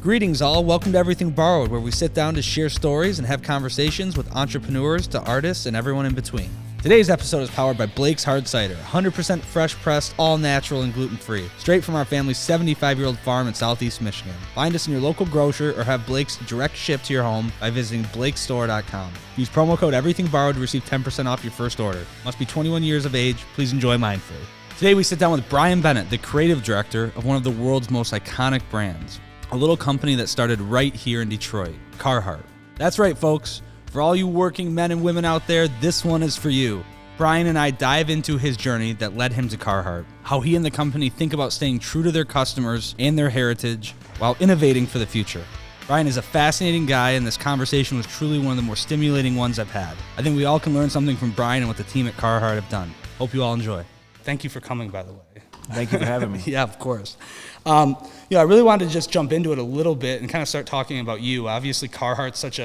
Greetings all, welcome to Everything Borrowed, where we sit down to share stories and have conversations with entrepreneurs to artists and everyone in between. Today's episode is powered by Blake's Hard Cider, 100% fresh pressed, all natural and gluten-free, straight from our family's 75-year-old farm in Southeast Michigan. Find us in your local grocer or have Blake's direct ship to your home by visiting blakestore.com. Use promo code EverythingBorrowed to receive 10% off your first order. Must be 21 years of age. Please enjoy mindfully. Today we sit down with Brian Bennett, the creative director of one of the world's most iconic brands. A little company that started right here in Detroit, Carhartt. That's right, folks. For all you working men and women out there, this one is for you. Brian and I dive into his journey that led him to Carhartt, how he and the company think about staying true to their customers and their heritage while innovating for the future. Brian is a fascinating guy, and this conversation was truly one of the more stimulating ones I've had. I think we all can learn something from Brian and what the team at Carhartt have done. Hope you all enjoy. Thank you for coming, by the way. Thank you for having me. Yeah, of course. I really wanted to just jump into it a little bit and kind of start talking about you. Obviously, Carhartt's such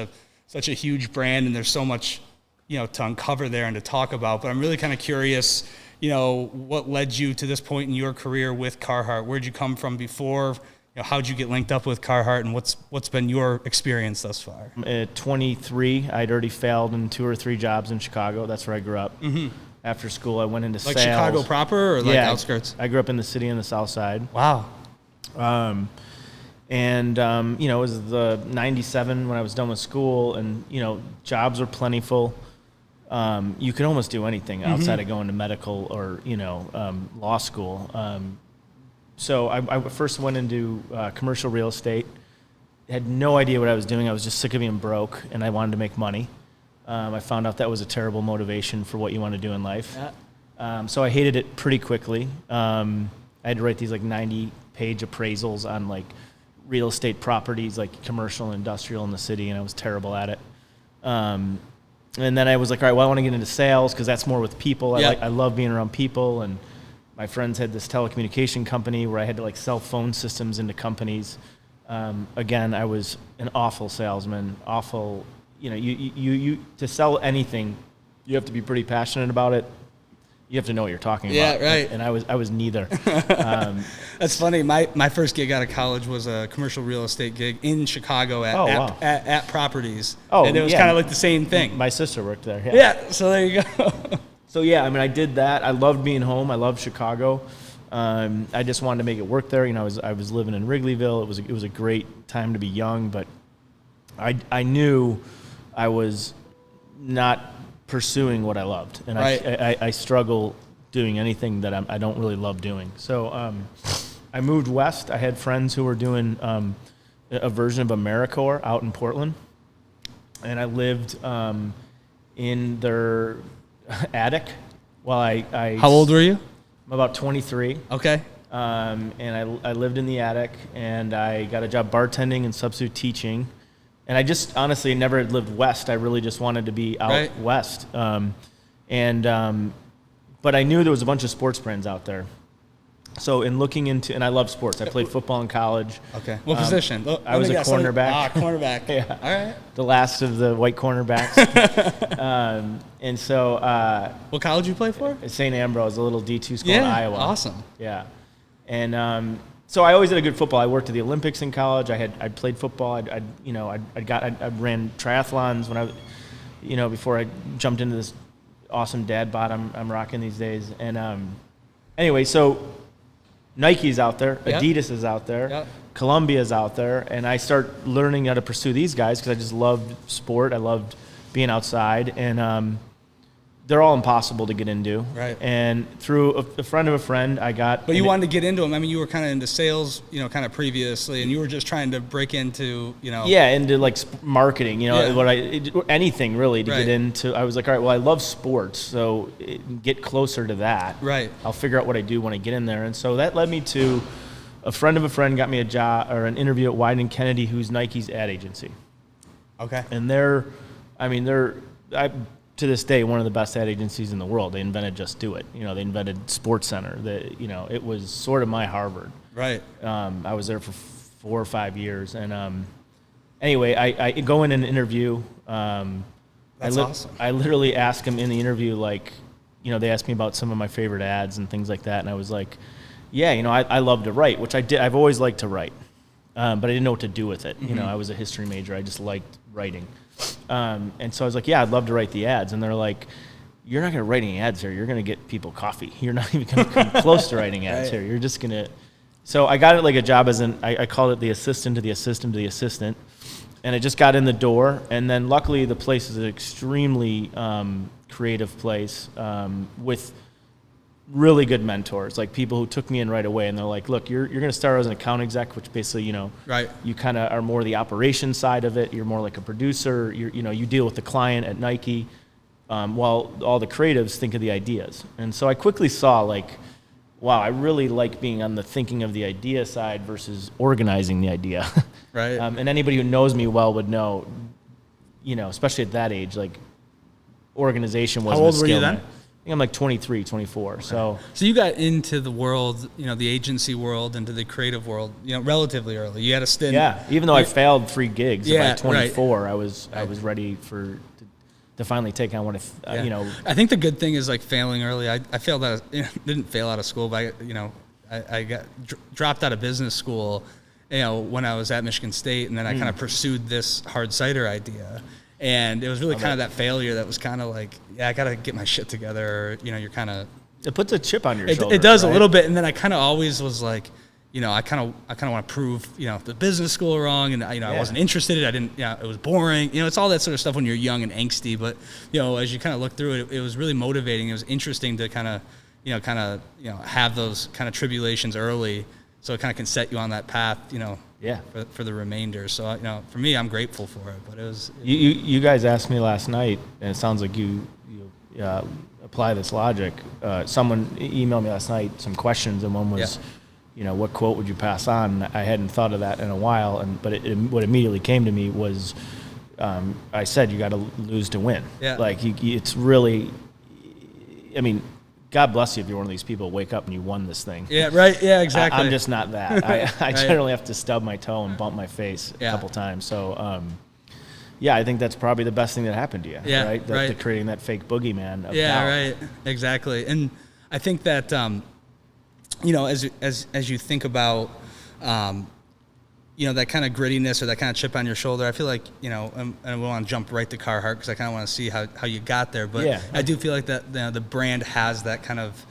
a huge brand, and there's so much, to uncover there and to talk about. But I'm really kind of curious, what led you to this point in your career with Carhartt? Where'd you come from before? How'd you get linked up with Carhartt, and what's been your experience thus far? At 23, I'd already failed in 2 or 3 jobs in Chicago. That's where I grew up. Mm-hmm. After school, I went into sales. Like Chicago proper or outskirts? I grew up in the city on the south side. Wow. It was the 97 when I was done with school, and, jobs were plentiful. You could almost do anything outside of going to medical or, law school. So I first went into commercial real estate. Had no idea what I was doing. I was just sick of being broke, and I wanted to make money. I found out that was a terrible motivation for what you want to do in life. Yeah. So I hated it pretty quickly. I had to write these 90-page appraisals on real estate properties, commercial and industrial in the city, and I was terrible at it. And then I was like, all right, well, I want to get into sales because that's more with people. Yeah. I love being around people, and my friends had this telecommunication company where I had to sell phone systems into companies. Again, I was an awful salesman, awful. You to sell anything, you have to be pretty passionate about it. You have to know what you're talking about. Yeah, right. And I was neither. That's funny. My first gig out of college was a commercial real estate gig in Chicago at Properties. Oh, and it was kind of like the same thing. My sister worked there. Yeah. So there you go. So I did that. I loved being home. I loved Chicago. I just wanted to make it work there. I was living in Wrigleyville. It was a great time to be young, but I knew I was not pursuing what I loved, and right. I struggle doing anything that I don't really love doing. So I moved west. I had friends who were doing a version of AmeriCorps out in Portland, and I lived in their attic while I How old were you? I'm about 23. Okay. And I lived in the attic, and I got a job bartending and substitute teaching. And I just honestly never had lived west. I really just wanted to be out right. west. But I knew there was a bunch of sports brands out there. So in looking into, and I love sports. I played football in college. Okay. What position? I was a cornerback. Cornerback. Yeah. All right. The last of the white cornerbacks. And so. What college you play for? St. Ambrose, a little D2 school in Iowa. Awesome. Yeah. And so I always had a good football. I worked at the Olympics in college. I played football. I ran triathlons when I, before I jumped into this awesome dad bod I'm rocking these days. And anyway, so Nike's out there, yep. Adidas is out there, yep. Columbia's out there, and I start learning how to pursue these guys because I just loved sport. I loved being outside, and they're all impossible to get into. Right. And through a friend of a friend, I got. But you wanted to get into them. I mean, you were kind of into sales, kind of previously, and you were just trying to break into, Yeah, into marketing, yeah. Anything really to right. get into. I was like, all right, well, I love sports, so get closer to that. Right. I'll figure out what I do when I get in there. And so that led me to a friend of a friend got me a job or an interview at Wieden & Kennedy, who's Nike's ad agency. Okay. And to this day, one of the best ad agencies in the world. They invented Just Do It. They invented SportsCenter. It was sort of my Harvard. Right. I was there for 4 or 5 years. And anyway, I go in an interview. That's awesome. I literally asked them in the interview, they asked me about some of my favorite ads and things like that. And I was like, yeah, I love to write, which I did. I've always liked to write. but I didn't know what to do with it. You know, I was a history major. I just liked writing. And so I was like, yeah, I'd love to write the ads. And they're like, you're not going to write any ads here. You're going to get people coffee. You're not even going to come close to writing ads here. You're just going to. So I got it like a job as I called it the assistant to the assistant to the assistant. And I just got in the door. And then luckily the place is an extremely creative place with really good mentors, like people who took me in right away. And they're like, look, you're going to start as an account exec, which basically, you know, you kind of are more the operation side of it. You're more like a producer. You deal with the client at Nike. While all the creatives think of the ideas. And so I quickly saw, like, wow, I really like being on the thinking of the idea side versus organizing the idea. Right. And anybody who knows me well would know, you know, especially at that age, like, organization wasn't a skill. How old were you then? I think I'm like 23, 24. Okay. So you got into the world, you know, the agency world, into the creative world, you know, relatively early. You had a stint. Yeah, even though I failed 3 gigs, by 24, I was ready to finally take on what you know. I think the good thing is, like, failing early. I failed out. Didn't fail out of school, but I got dropped out of business school, you know, when I was at Michigan State, and then I kind of pursued this hard cider idea, and it was really kind of that failure that was kind of like, yeah, I got to get my shit together. You know, you're kind of. It puts a chip on your shoulder. It does, right? A little bit, and then I kind of always was like, you know, I kind of want to prove, you know, the business school wrong, and, you know, I wasn't interested. I didn't, you know, it was boring. You know, it's all that sort of stuff when you're young and angsty. But, you know, as you kind of look through it, it was really motivating. It was interesting to kind of have those kind of tribulations early, so it kind of can set you on that path, you know, for the remainder. So, you know, for me, I'm grateful for it. But it was. You guys asked me last night, and it sounds like you apply this logic. Someone emailed me last night some questions, and one was. Yeah. You know, what quote would you pass on? I hadn't thought of that in a while, but what immediately came to me was, I said, you got to lose to win. Yeah. Like, it's really, I mean, God bless you if you're one of these people who wake up and you won this thing. Yeah, right. Yeah, exactly. I'm just not that. I generally have to stub my toe and bump my face a couple times. So, yeah, I think that's probably the best thing that happened to you. Yeah, right. The creating that fake boogeyman of doubt. Right. Exactly. And I think that. You know, as you think about, you know, that kind of grittiness or that kind of chip on your shoulder, I feel like, you know, and we want to jump right to Carhartt because I kind of want to see how you got there. But I do feel like that, you know, the brand has that kind of,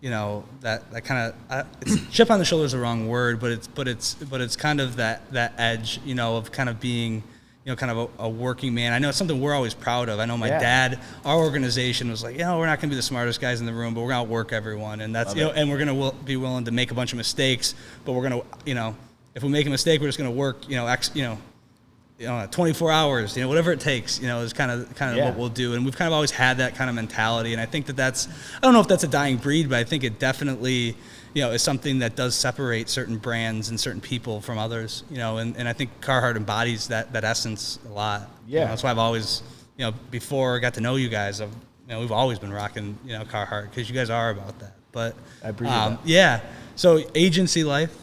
you know, that kind of chip on the shoulder is the wrong word, but it's kind of that edge, you know, of kind of being, you know, kind of a working man. I know it's something we're always proud of. I know my dad, our organization was like, you know, we're not going to be the smartest guys in the room, but we're going to outwork everyone. And that's, you know, and we're going to be willing to make a bunch of mistakes, but we're going to, you know, if we make a mistake, we're just going to work, you know, 24 hours, you know, whatever it takes, you know, is kind of what we'll do. And we've kind of always had that kind of mentality. And I think that's, I don't know if that's a dying breed, but I think it definitely, you know, is something that does separate certain brands and certain people from others, you know, and I think Carhartt embodies that essence a lot. Yeah. You know, that's why I've always, you know, before I got to know you guys, you know, we've always been rocking, you know, Carhartt because you guys are about that. But I appreciate that. Yeah. So agency life.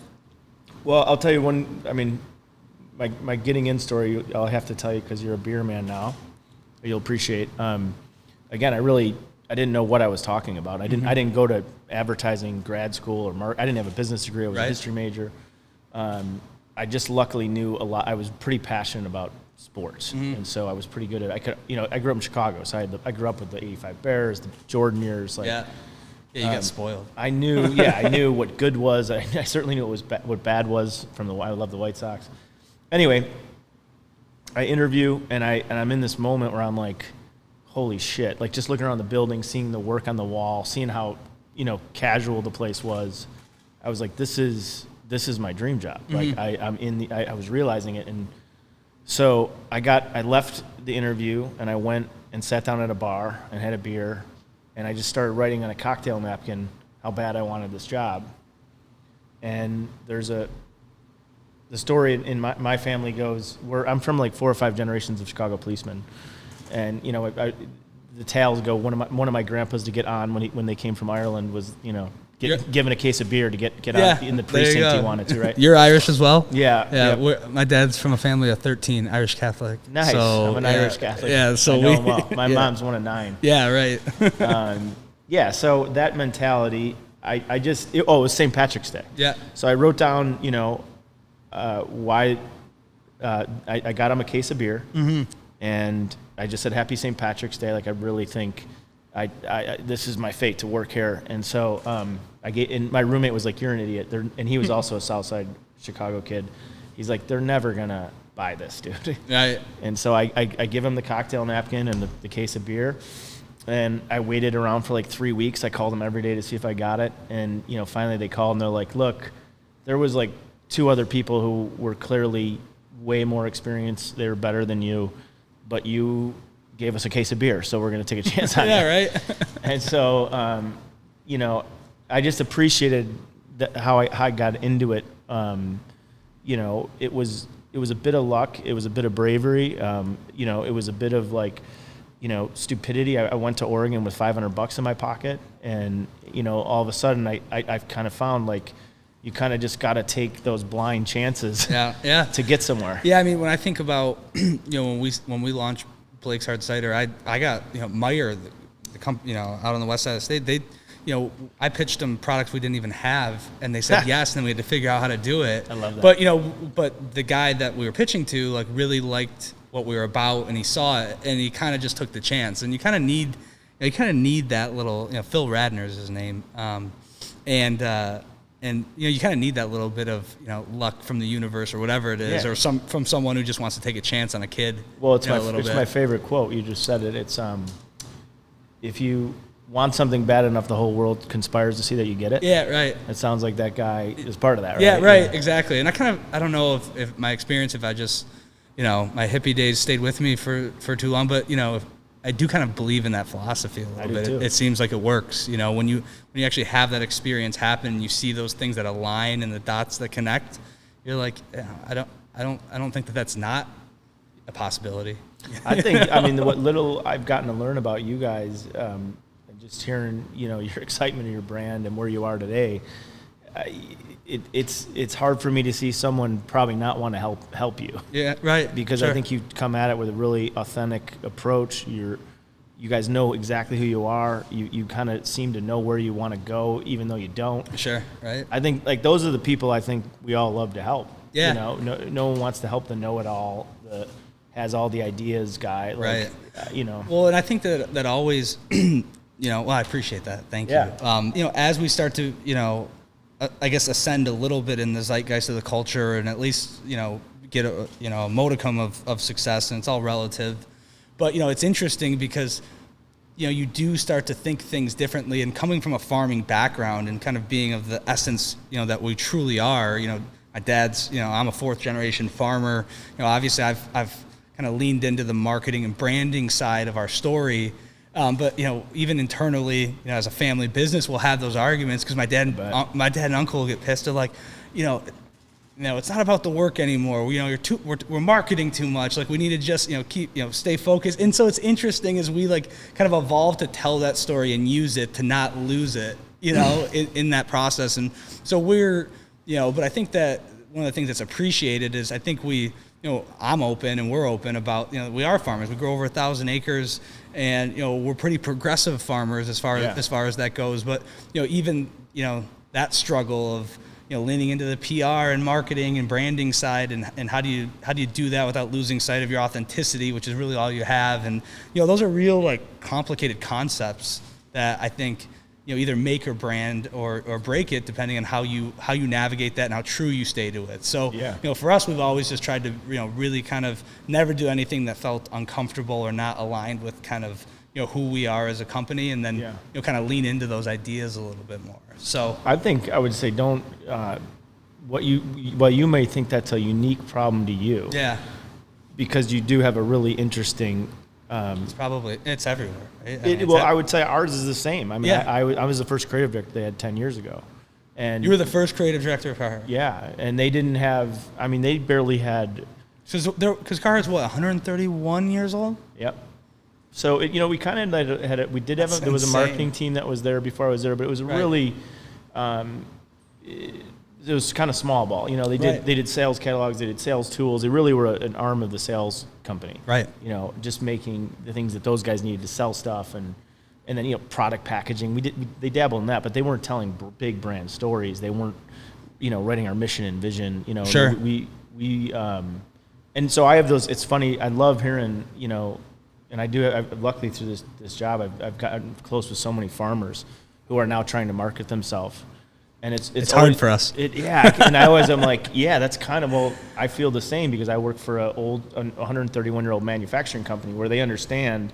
Well, I'll tell you one, I mean, my getting in story, I'll have to tell you because you're a beer man now. You'll appreciate. Again, I didn't know what I was talking about. I didn't go to advertising grad school or I didn't have a business degree. I was a history major. I just luckily knew a lot. I was pretty passionate about sports, and so I was pretty good at. I grew up in Chicago, so I grew up with the '85 Bears, the Jordan years. Like, yeah, you got spoiled. I knew what good was. I certainly knew what bad was from I love the White Sox. Anyway, I interview and I'm in this moment where I'm like, holy shit! Like just looking around the building, seeing the work on the wall, seeing how, you know, casual the place was. I was like, this is my dream job. Like I was realizing it, and so I left the interview and I went and sat down at a bar and had a beer, and I just started writing on a cocktail napkin how bad I wanted this job. And the story in my family goes, I'm from like 4 or 5 generations of Chicago policemen. And, you know, the tales go, one of my grandpas to get on when they came from Ireland was, you know, given a case of beer to get out in the precinct he wanted to, right? You're Irish as well? Yeah. My dad's from a family of 13, Irish Catholic. Nice. So, I'm an Irish Catholic. Yeah, so I know him well. My mom's one of 9. Yeah, right. So that mentality, it was St. Patrick's Day. Yeah. So I wrote down, you know, why I got him a case of beer, and I just said Happy St. Patrick's Day. Like I really think I this is my fate to work here. And so and my roommate was like, "You're an idiot," and he was also a Southside Chicago kid. He's like, "They're never gonna buy this, dude." Right. And so I give him the cocktail napkin and the case of beer. And I waited around for like 3 weeks. I called them every day to see if I got it. And, finally they called and they're like, "Look, there was like 2 other people who were clearly way more experienced. They were better than you, but you gave us a case of beer, so we're going to take a chance on it." Yeah, right. And so, I just appreciated how I got into it. It was a bit of luck. It was a bit of bravery. It was a bit of like, stupidity. I went to Oregon with $500 in my pocket, and all of a sudden I've kind of found like you kind of just got to take those blind chances to get somewhere. Yeah, I mean, when I think about when we launched Blake's Hard Cider, I got Meyer, the company out on the west side of the state. They I pitched them products we didn't even have, and they said yes, and then we had to figure out how to do it. I love that. But but the guy that we were pitching to like really liked what we were about, and he saw it, and he kind of just took the chance. And you kind of need that little, Phil Radner is his name, and you kind of need that little bit of luck from the universe or whatever it is, or from someone who just wants to take a chance on a kid. Well, it's my favorite quote. You just said it. It's if you want something bad enough, the whole world conspires to see that you get it. Yeah, right. It sounds like that guy is part of that, right? Yeah, right, exactly. And I don't know if my experience, if I just, my hippie days stayed with me for too long, but, I do kind of believe in that philosophy a little bit. It seems like it works, when you actually have that experience happen, and you see those things that align and the dots that connect, you're like, I don't think that's not a possibility. I think, what little I've gotten to learn about you guys, just hearing, your excitement of your brand and where you are today, it's hard for me to see someone probably not want to help you. Yeah, right. Because sure. I think you come at it with a really authentic approach. You guys know exactly who you are. You kind of seem to know where you want to go, even though you don't. Sure, right. I think like those are the people I think we all love to help. Yeah. No one wants to help the know-it-all, the has all the ideas guy. Like, right. Well, and I think that always. Well, I appreciate that. Thank you. As we start to, I guess ascend a little bit in the zeitgeist of the culture, and at least, get a modicum of success, and it's all relative. But, it's interesting because, you do start to think things differently, and coming from a farming background and kind of being of the essence, that we truly are, my dad's, I'm a 4th generation farmer. Obviously I've kind of leaned into the marketing and branding side of our story. But even internally, as a family business, we'll have those arguments because my dad and uncle will get pissed. They're like, it's not about the work anymore. We're marketing too much. Like we need to just stay focused. And so it's interesting as we like kind of evolve to tell that story and use it to not lose it, in that process. And so we're but I think that one of the things that's appreciated is I think I'm open and we're open about, we are farmers. We grow over 1,000 acres, and we're pretty progressive farmers as far as that goes. But even that struggle of leaning into the PR and marketing and branding side, and how do you do that without losing sight of your authenticity, which is really all you have. And those are real like complicated concepts that I think either make or brand or break it, depending on how you navigate that and how true you stay to it. So, for us, we've always just tried to, really kind of never do anything that felt uncomfortable or not aligned with kind of, who we are as a company, and then, kind of lean into those ideas a little bit more. So I think I would say don't, while you may think that's a unique problem to you. Yeah. Because you do have a really interesting, it's everywhere. Right? I would say ours is the same. I mean, I was the first creative director they had 10 years ago. And you were the first creative director of Carhartt. Yeah, and they didn't have, they barely had. Because Carhartt's 131 years old? Yep. So, we kind of had it. We did have, there was a marketing team that was there before I was there, but it was really, it was kind of small ball. They did sales catalogs, they did sales tools. They really were an arm of the sales company. Right. Just making the things that those guys needed to sell stuff, and then product packaging. They dabbled in that, but they weren't telling big brand stories. They weren't writing our mission and vision, Sure. And so I have those, it's funny. I love hearing, and I've luckily through this job, I've gotten close with so many farmers who are now trying to market themselves. And it's hard for us. And I'm like, yeah, that's kind of, I feel the same because I work for a 131-year-old manufacturing company where they understand,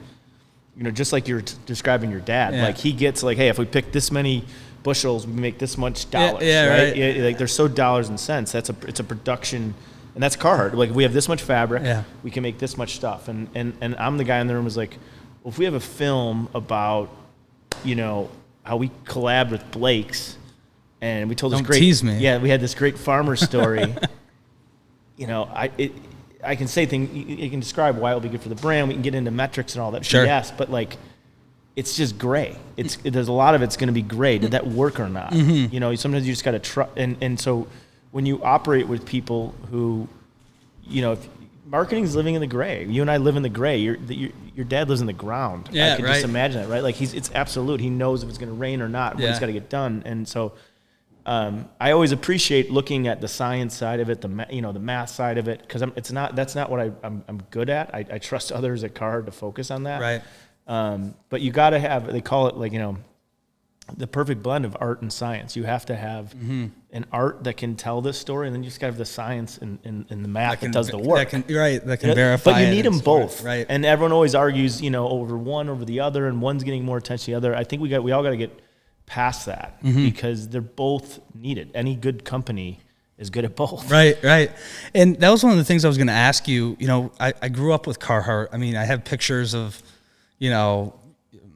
just like you're describing your dad, like he gets like, hey, if we pick this many bushels, we make this much dollars, right? Like they're so dollars and cents. It's a production, and that's Carhartt. Like we have this much fabric, we can make this much stuff. And I'm the guy in the room who's like, well, if we have a film about, how we collabed with Blake's, and we told this great, tease me. Yeah, we had this great farmer story. I can say things. You can describe why it'll be good for the brand. We can get into metrics and all that. Sure. Yes, but like, it's just gray. There's a lot of it's going to be gray. Did that work or not? Sometimes you just got to trust. And so when you operate with people who, if marketing is living in the gray. You and I live in the gray. Your dad lives in the ground. Yeah, I can just imagine that, right? Like it's absolute. He knows if it's going to rain or not. When it's got to get done. And so. I always appreciate looking at the science side of it, the math side of it, because that's not what I'm good at. I trust others at Carhartt to focus on that. Right. But you got to have, they call it like, the perfect blend of art and science. You have to have an art that can tell this story, and then you just got to have the science and the math that does the work. That can verify. But you need them both. Right. And everyone always argues, over one over the other, and one's getting more attention than the other. I think we all got to get past that because they're both needed. Any good company is good at both. Right. And that was one of the things I was going to ask you. I grew up with Carhartt. I mean, I have pictures of,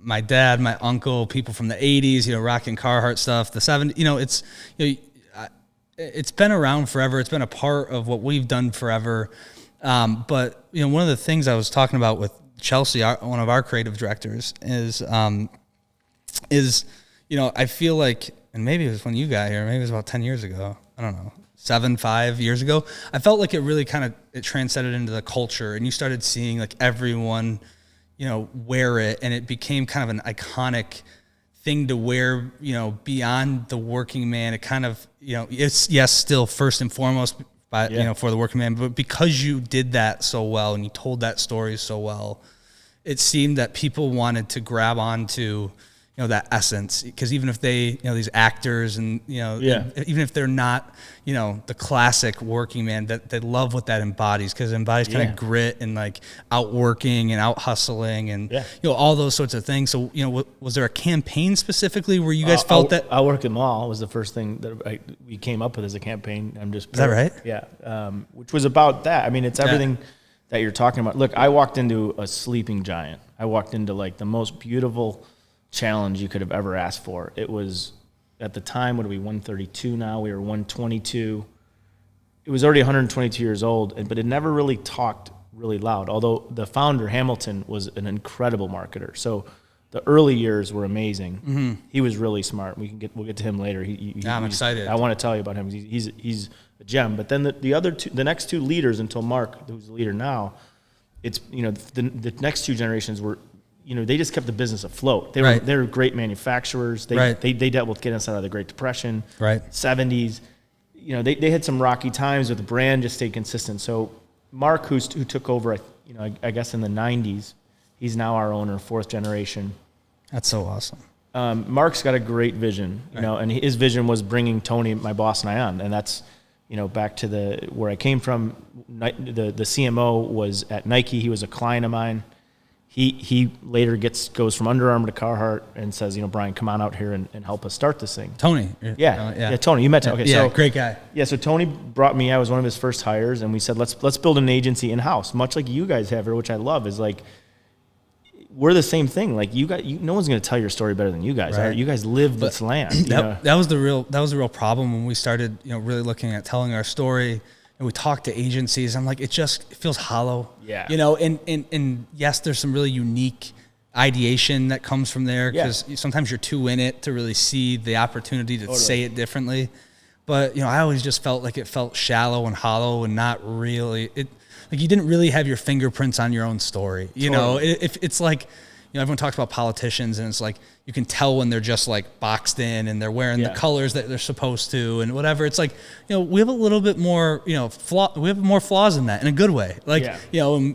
my dad, my uncle, people from the 80s, rocking Carhartt stuff, the 70s, it's been around forever. It's been a part of what we've done forever. But one of the things I was talking about with Chelsea, one of our creative directors, is I feel like, and maybe it was when you got here, maybe it was about 10 years ago. I don't know, 5 years ago. I felt like it really it transcended into the culture, and you started seeing like everyone, wear it, and it became kind of an iconic thing to wear, beyond the working man. It kind of, it's still first and foremost for the working man, but because you did that so well and you told that story so well, it seemed that people wanted to grab onto that essence, because even if they, these actors and, even if they're not, the classic working man, that they love what that embodies, because it embodies kind of grit and like outworking and out hustling and, all those sorts of things. So, was there a campaign specifically where you guys felt that? Outwork them all was the first thing that we came up with as a campaign. Is that right? Yeah. Which was about that. I mean, it's everything that you're talking about. Look, I walked into a sleeping giant. I walked into like the most beautiful challenge you could have ever asked for. It was at the time, what are we, 132 now? We were 122. It was already 122 years old, but it never really talked really loud. Although the founder, Hamilton, was an incredible marketer. So the early years were amazing. He was really smart. We'll get to him later. I'm excited. I want to tell you about him. He's a gem. But then the next two leaders until Mark, who's the leader now, it's the next two generations were. They just kept the business afloat. They were great manufacturers. They dealt with getting us out of the Great Depression, 70s. They had some rocky times, but the brand just stayed consistent. So Mark, who took over, I guess in the 90s, he's now our owner, fourth generation. That's so awesome. Mark's got a great vision, and his vision was bringing Tony, my boss, and I on, and that's, back to where I came from. The CMO was at Nike. He was a client of mine. He later goes from Under Armour to Carhartt and says, Brian, come on out here and help us start this thing. Tony. Yeah, Tony. You met Tony. Okay, so great guy. Yeah, so Tony brought me. I was one of his first hires, and we said, let's build an agency in house, much like you guys have here, which I love. Is like we're the same thing. Like no one's going to tell your story better than you guys. Right? You guys live this land. That was the real problem when we started, really looking at telling our story. And we talk to agencies. I'm like, it feels hollow. Yeah. And yes, there's some really unique ideation that comes from there, because sometimes you're too in it to really see the opportunity to say it differently. But, I always just felt like it felt shallow and hollow and not really, like you didn't really have your fingerprints on your own story. It's like, everyone talks about politicians, and it's like you can tell when they're just like boxed in and they're wearing the colors that they're supposed to and whatever. It's like, we have a little bit more, we have more flaws in that in a good way. Like,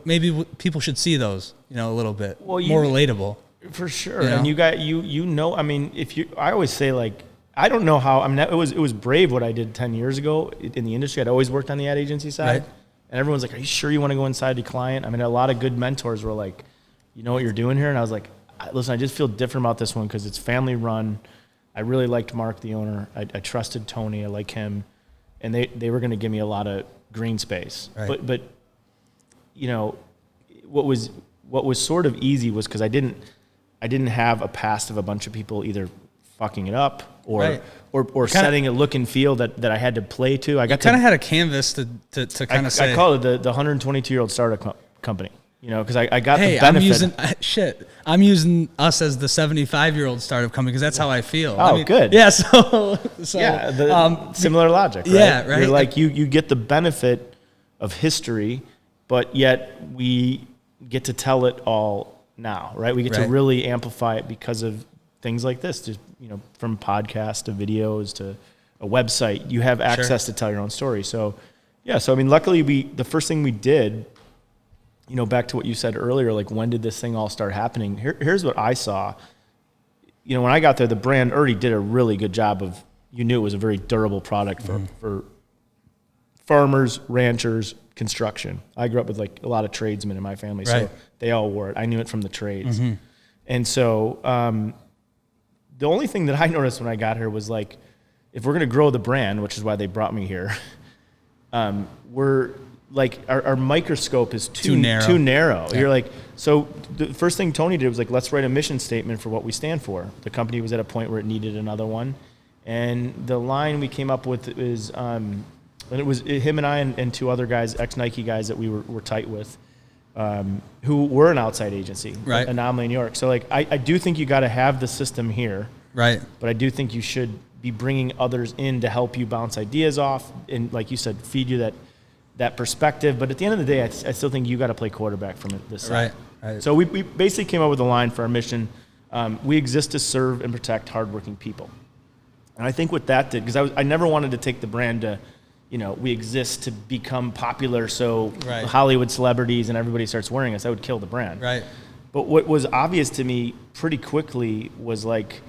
maybe people should see those, a little bit more relatable. For sure. And I mean, I always say, like, I don't know how, I mean, it was brave what I did 10 years ago in the industry. I'd always worked on the ad agency side. Right. And everyone's like, are you sure you want to go inside the client? I mean, a lot of good mentors were like, you know what you're doing here? And I was like, listen, I just feel different about this one because it's family run. I really liked Mark, the owner. I trusted Tony. I like him. And they were going to give me a lot of green space. Right. But what was sort of easy was because I didn't have a past of a bunch of people either fucking it up or setting a look and feel that I had to play to. I kind of had a canvas to kind of say. I call it the 122-year-old startup company, because I got the benefit. I'm using us as the 75-year-old startup company because that's how I feel. Oh, good. Yeah, so similar logic, right? Yeah, right. You're like, you get the benefit of history, but yet we get to tell it all now, right? We get to really amplify it because of things like this, just, from podcasts to videos to a website, you have access to tell your own story. So, I mean, luckily the first thing we did, back to what you said earlier, like, when did this thing all start happening? Here's what I saw. When I got there, the brand already did a really good job of, you knew it was a very durable product for farmers, ranchers, construction. I grew up with like a lot of tradesmen in my family, so they all wore it. I knew it from the trades. Mm-hmm. And so, the only thing that I noticed when I got here was, like, if we're going to grow the brand, which is why they brought me here, we're like, our microscope is too narrow. Yeah. You're like, so the first thing Tony did was like, let's write a mission statement for what we stand for. The company was at a point where it needed another one. And the line we came up with is, and it was him and I and two other guys, ex-Nike guys that we were tight with, who were an outside agency, Anomaly in New York. So, like, I do think you got to have the system here, right? But I do think you should be bringing others in to help you bounce ideas off and, like you said, feed you that perspective. But at the end of the day, I still think you got to play quarterback from this side. Right. So we basically came up with a line for our mission. We exist to serve and protect hardworking people. And I think what that did, because I never wanted to take the brand to, we exist to become popular, so Hollywood celebrities and everybody starts wearing us. I would kill the brand. Right. But what was obvious to me pretty quickly was, like,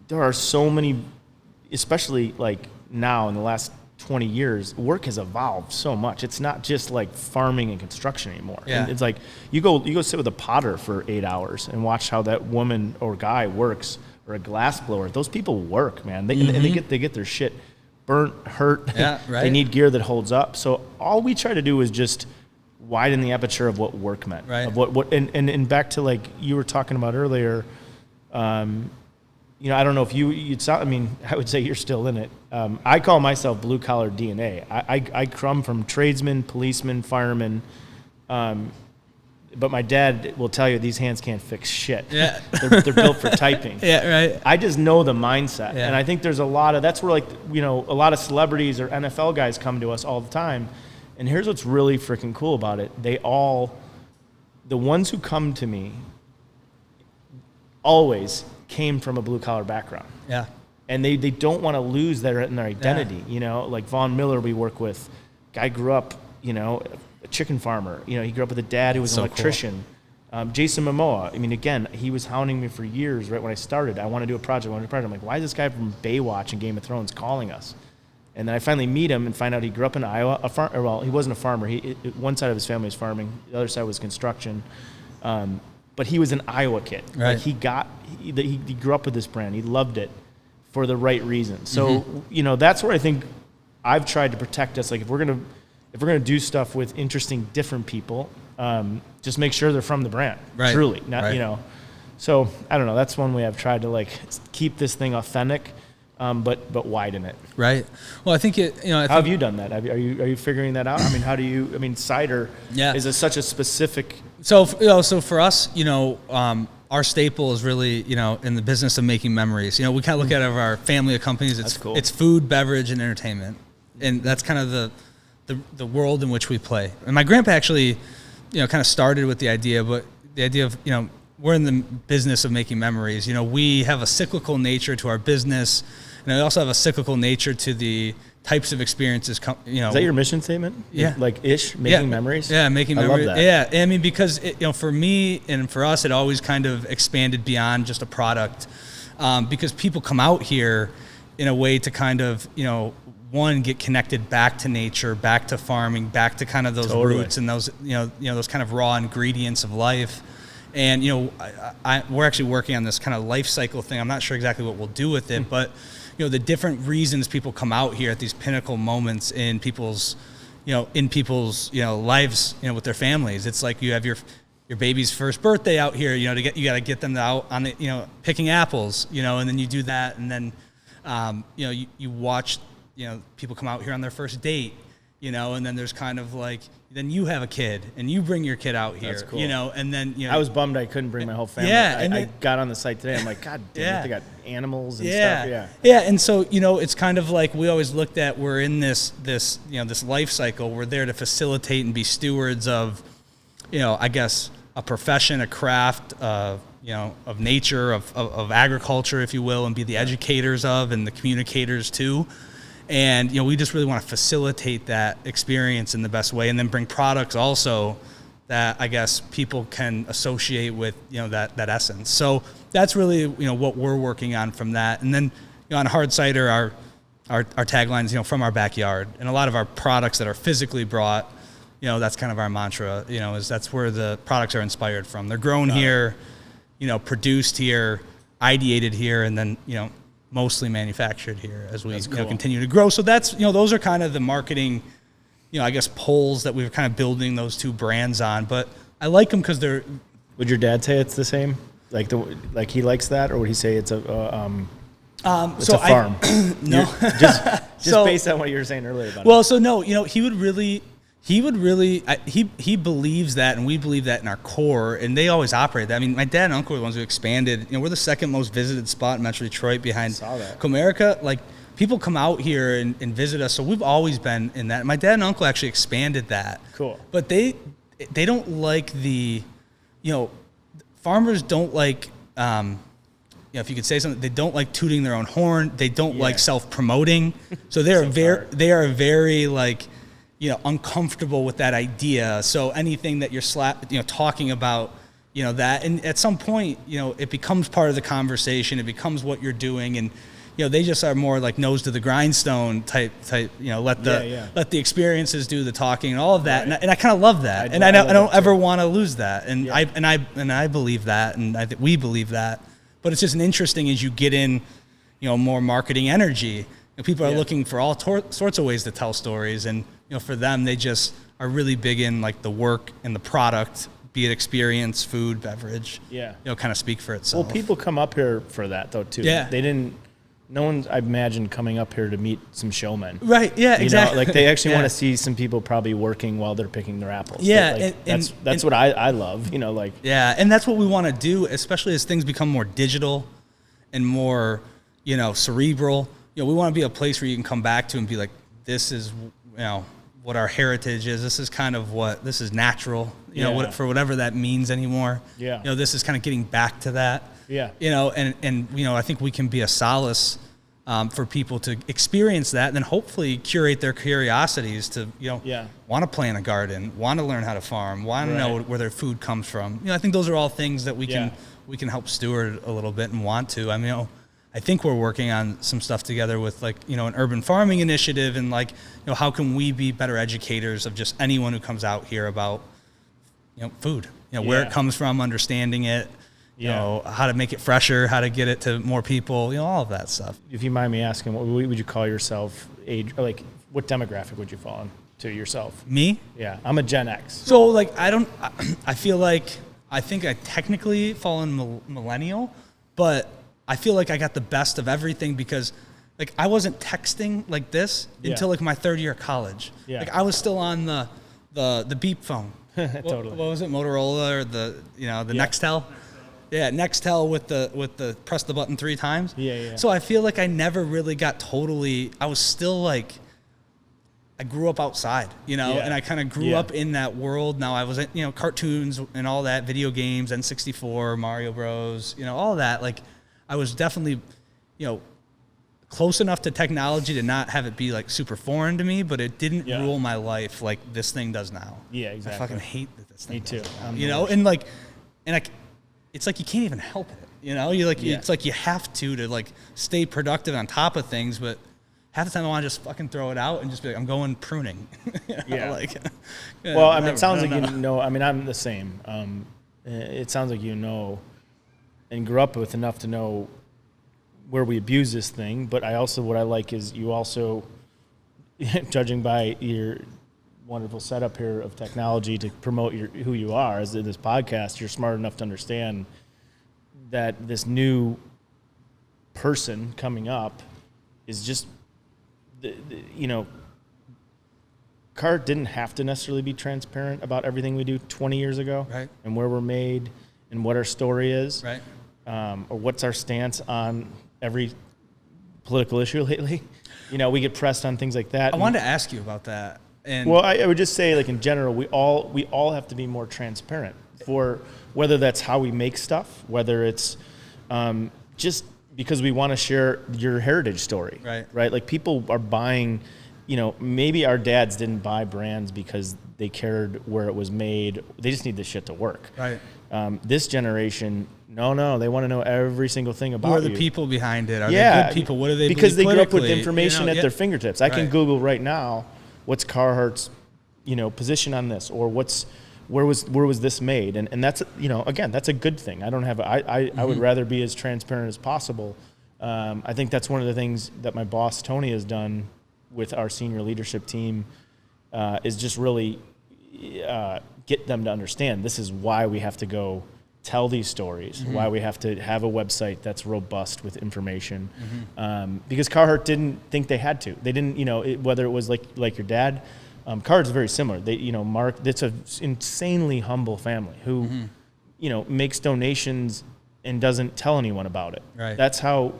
there are so many, especially like now in the last 20 years, work has evolved so much. It's not just like farming and construction anymore. Yeah. And it's like you go sit with a potter for 8 hours and watch how that woman or guy works, or a glass blower. Those people work, man. And they get their shit burnt, hurt. Yeah, right. They need gear that holds up. So all we try to do is just widen the aperture of what work meant. Right. Of what and back to, like, you were talking about earlier, I don't know if you'd sound, I mean, I would say you're still in it. I call myself blue collar DNA. I come from tradesmen, policemen, firemen, but my dad will tell you these hands can't fix shit. Yeah. They're built for typing. Yeah, right. I just know the mindset. Yeah. And I think there's a lot of, that's where, like, a lot of celebrities or NFL guys come to us all the time. And here's what's really freaking cool about it. The ones who come to me always came from a blue collar background. Yeah. And they don't want to lose their identity. Yeah. Like Von Miller we work with, guy grew up, a chicken farmer. He grew up with a dad who was an electrician. Cool. Jason Momoa, I mean, again, he was hounding me for years right when I started. I want to do a project. I'm like, why is this guy from Baywatch and Game of Thrones calling us? And then I finally meet him and find out he grew up in Iowa. He wasn't a farmer. One side of his family was farming. The other side was construction. But he was an Iowa kid. Right. Like he grew up with this brand. He loved it for the right reasons. So, that's where I think I've tried to protect us. Like, if we're gonna do stuff with interesting, different people, just make sure they're from the brand. Right. Truly. Not, So I don't know. That's one way I've tried to, like, keep this thing authentic, but widen it. Right. Well, I think how have you done that? Are you figuring that out? I mean, how do you? I mean, cider is such a specific. So for us, our staple is really, in the business of making memories. We kind of look at our family of companies. It's cool. It's food, beverage, and entertainment, and that's kind of the world in which we play. And my grandpa actually, kind of started with the idea, but the idea of we're in the business of making memories. You know, we have a cyclical nature to our business, and we also have a cyclical nature to the types of experiences. You know, is that your mission statement? Yeah, like making memories. Yeah, making memories. I love that. Yeah, I mean, because you know, for me and for us, it always kind of expanded beyond just a product, because people come out here in a way to kind of, you know, one, get connected back to nature, back to farming, back to kind of those roots and those, you know, those kind of raw ingredients of life. And, you know, we're actually working on this kind of life cycle thing. I'm not sure exactly what we'll do with it, but, you know, the different reasons people come out here at these pinnacle moments in people's, you know, lives, you know, with their families. It's like you have your baby's first birthday out here, you know, you got to get them out on the, you know, picking apples, you know, and then you do that. And then, you know, you watch, you know, people come out here on their first date, you know, and then there's kind of like, then you have a kid and you bring your kid out here. That's cool. You know, and then, you know, I was bummed I couldn't bring my whole family. Yeah, I got on the site today. I'm like, God damn it, they got animals and yeah. stuff. Yeah. Yeah. And so, you know, it's kind of like we always looked at, we're in this, you know, this life cycle. We're there to facilitate and be stewards of, you know, I guess a profession, a craft, you know, of nature, of agriculture, if you will, and be the educators of and the communicators too. And, you know, we just really want to facilitate that experience in the best way, and then bring products also that I guess people can associate with, you know, that essence. So that's really, you know, what we're working on from that. And then, you know, on Hard Cider, our taglines, you know, from our backyard, and a lot of our products that are physically brought, you know, that's kind of our mantra, you know, is that's where the products are inspired from. They're grown here, you know, produced here, ideated here, and then, you know, mostly manufactured here as we, you know, continue to grow. So that's, you know, those are kind of the marketing, you know, I guess poles that we were kind of building those two brands on. But I like them because they're. Would your dad say it's the same? Like he likes that, or would he say it's a it's a farm? No, just so, based on what you were saying earlier about it. So no, you know, he believes that, and we believe that in our core, and they always operate that. I mean, my dad and uncle were the ones who expanded. You know, we're the second most visited spot in Metro Detroit behind Comerica. Like, people come out here and visit us, so we've always been in that. My dad and uncle actually expanded that. Cool. But they don't like the, you know, farmers don't like, you know, if you could say something, they don't like tooting their own horn. They don't like self-promoting. So they are very like, you know, uncomfortable with that idea. So anything that you're talking about, you know, that, and at some point, you know, it becomes part of the conversation. It becomes what you're doing, and, you know, they just are more like nose to the grindstone type. You know, let the experiences do the talking and all of that. Right. And I kind of love that, I don't ever want to lose that. And I believe that, and I think we believe that. But it's just an interesting as you get in, you know, more marketing energy. And people are looking for all sorts of ways to tell stories, and, you know, for them, they just are really big in like the work and the product, be it experience, food, beverage. Yeah, you know, kind of speak for itself. Well, people come up here for that though too. Yeah, no one, I imagine, coming up here to meet some showmen. Right. Yeah. Exactly. Know, like they actually want to see some people probably working while they're picking their apples. Yeah, like, that's what I love. You know, like. Yeah, and that's what we want to do, especially as things become more digital and more, you know, cerebral. You know, we want to be a place where you can come back to and be like, this is, you know, what our heritage is. This is kind of what, this is natural, you know, for whatever that means anymore. Yeah. You know, this is kind of getting back to that. Yeah. You know, and you know, I think we can be a solace for people to experience that, and then hopefully curate their curiosities to, you know, want to plant a garden, want to learn how to farm, want to know where their food comes from. You know, I think those are all things that we can help steward a little bit and want to. I mean, you know, I think we're working on some stuff together with, like, you know, an urban farming initiative, and, like, you know, how can we be better educators of just anyone who comes out here about, you know, food, you know, where it comes from, understanding it, you know, how to make it fresher, how to get it to more people, you know, all of that stuff. If you mind me asking, what would you call yourself, age, or like what demographic would you fall into yourself? Me? Yeah, I'm a Gen X. So, like, I feel like, I think I technically fall in millennial, but I feel like I got the best of everything, because, like, I wasn't texting like this until, like, my third year of college. Yeah. Like, I was still on the beep phone. Totally. What was it, Motorola, or the Nextel? Yeah, Nextel with the press the button 3 times. Yeah. So I feel like I never really got totally. I was still like, I grew up outside, and I kind of grew up in that world. Now I was at, cartoons and all that, video games, N64, Mario Bros, all that. Like I was definitely, close enough to technology to not have it be like super foreign to me, but it didn't rule my life like this thing does now. Yeah, exactly. I fucking hate that this thing. Me too. It's like you can't even help it. It's like you have to like stay productive on top of things, but half the time I want to just fucking throw it out and just be like, I'm going pruning. Well, I mean, it sounds like I'm the same. It sounds like and grew up with enough to know where we abuse this thing. But what I like is you also, judging by your wonderful setup here of technology to promote who you are as in this podcast, you're smart enough to understand that this new person coming up is just, Carhartt didn't have to necessarily be transparent about everything we do 20 years ago, right? And where we're made and what our story is, right? Or what's our stance on every political issue lately. We get pressed on things like that. I wanted to ask you about that. And well, I would just say, like in general, we all have to be more transparent for whether that's how we make stuff, whether it's just because we want to share your heritage story, right? Like people are buying, maybe our dads didn't buy brands because they cared where it was made. They just need this shit to work. Right. This generation, no, they want to know every single thing about Who are the people behind it? Are they good people? What do they because believe they grew up with politically? information at their fingertips. I can Google right now, what's Carhartt's, position on this, or where was this made, and that's again, that's a good thing. I don't have I would rather be as transparent as possible. I think that's one of the things that my boss Tony has done with our senior leadership team is just really get them to understand this is why we have to go tell these stories, why we have to have a website that's robust with information, because Carhartt didn't think they had to. They didn't, whether it was like your dad. Carhartt's very similar. They, Mark, it's an insanely humble family who, makes donations and doesn't tell anyone about it. Right. That's how,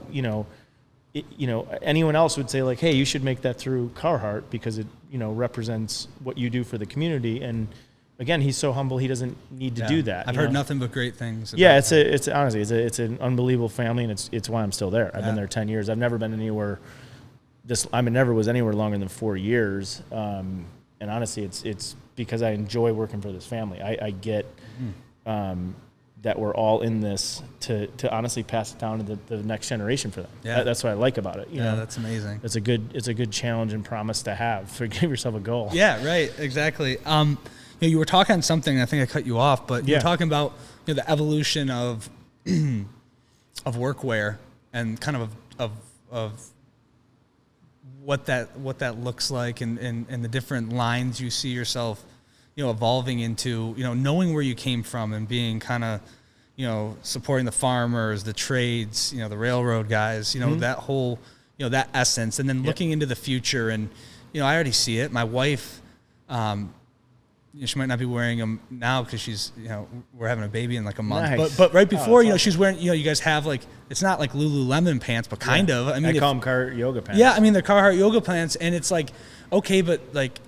anyone else would say like, hey, you should make that through Carhartt because it, represents what you do for the community. And again, he's so humble, he doesn't need to do that. I've heard nothing but great things. It's honestly, it's an unbelievable family, and it's why I'm still there. I've been there 10 years. I've never been anywhere. Never was anywhere longer than 4 years. And honestly, it's because I enjoy working for this family. I get that we're all in this to honestly pass it down to the next generation for them. Yeah. That's what I like about it. That's amazing. It's a good challenge and promise to have. So give yourself a goal. Yeah, right. Exactly. You were talking on something, I think I cut you off, but you were talking about the evolution of workwear and kind of what that looks like and the different lines you see yourself evolving into, knowing where you came from and being kind of supporting the farmers, the trades, the railroad guys, that whole that essence, and then looking into the future. And I already see it. My wife, she might not be wearing them now because she's, we're having a baby in like a month. Nice. But right before, she's wearing, you guys have like, it's not like Lululemon pants, but kind of. I mean, I call them Carhartt yoga pants. Yeah, I mean, they're Carhartt yoga pants, and it's like, okay, but like,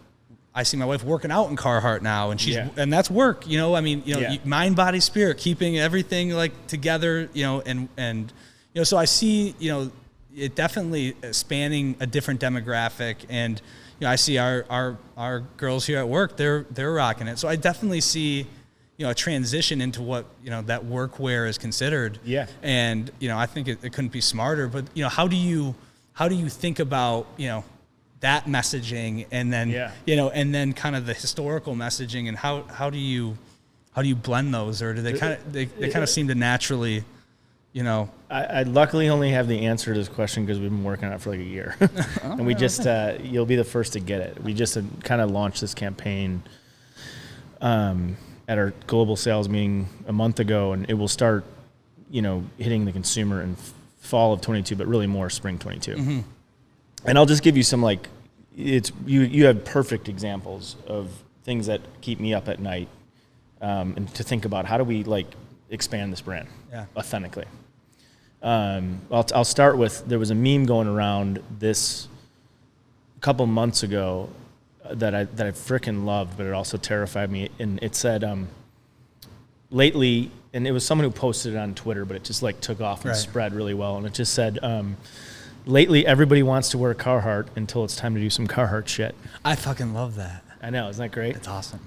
I see my wife working out in Carhartt now, and and that's work, I mean, mind, body, spirit, keeping everything like together, and so I see, it definitely spanning a different demographic, and I see our girls here at work, they're rocking it. So I definitely see, a transition into what, that workwear is considered. Yeah. And, I think it couldn't be smarter, but, how do you think about, that messaging and then, and then kind of the historical messaging, and how do you blend those, or do they kind of seem to naturally, I luckily only have the answer to this question because we've been working on it for like a year. And we just, you'll be the first to get it. We just kind of launched this campaign at our global sales meeting a month ago, and it will start, hitting the consumer in fall of 22, but really more spring 22. Mm-hmm. And I'll just give you some you have perfect examples of things that keep me up at night, and to think about how do we expand this brand authentically. I'll start with, there was a meme going around this a couple months ago that I freaking loved, but it also terrified me. And it said, lately, and it was someone who posted it on Twitter, but it just like took off and spread really well. And it just said, lately everybody wants to wear Carhartt until it's time to do some Carhartt shit. I fucking love that. I know, isn't that great? It's awesome.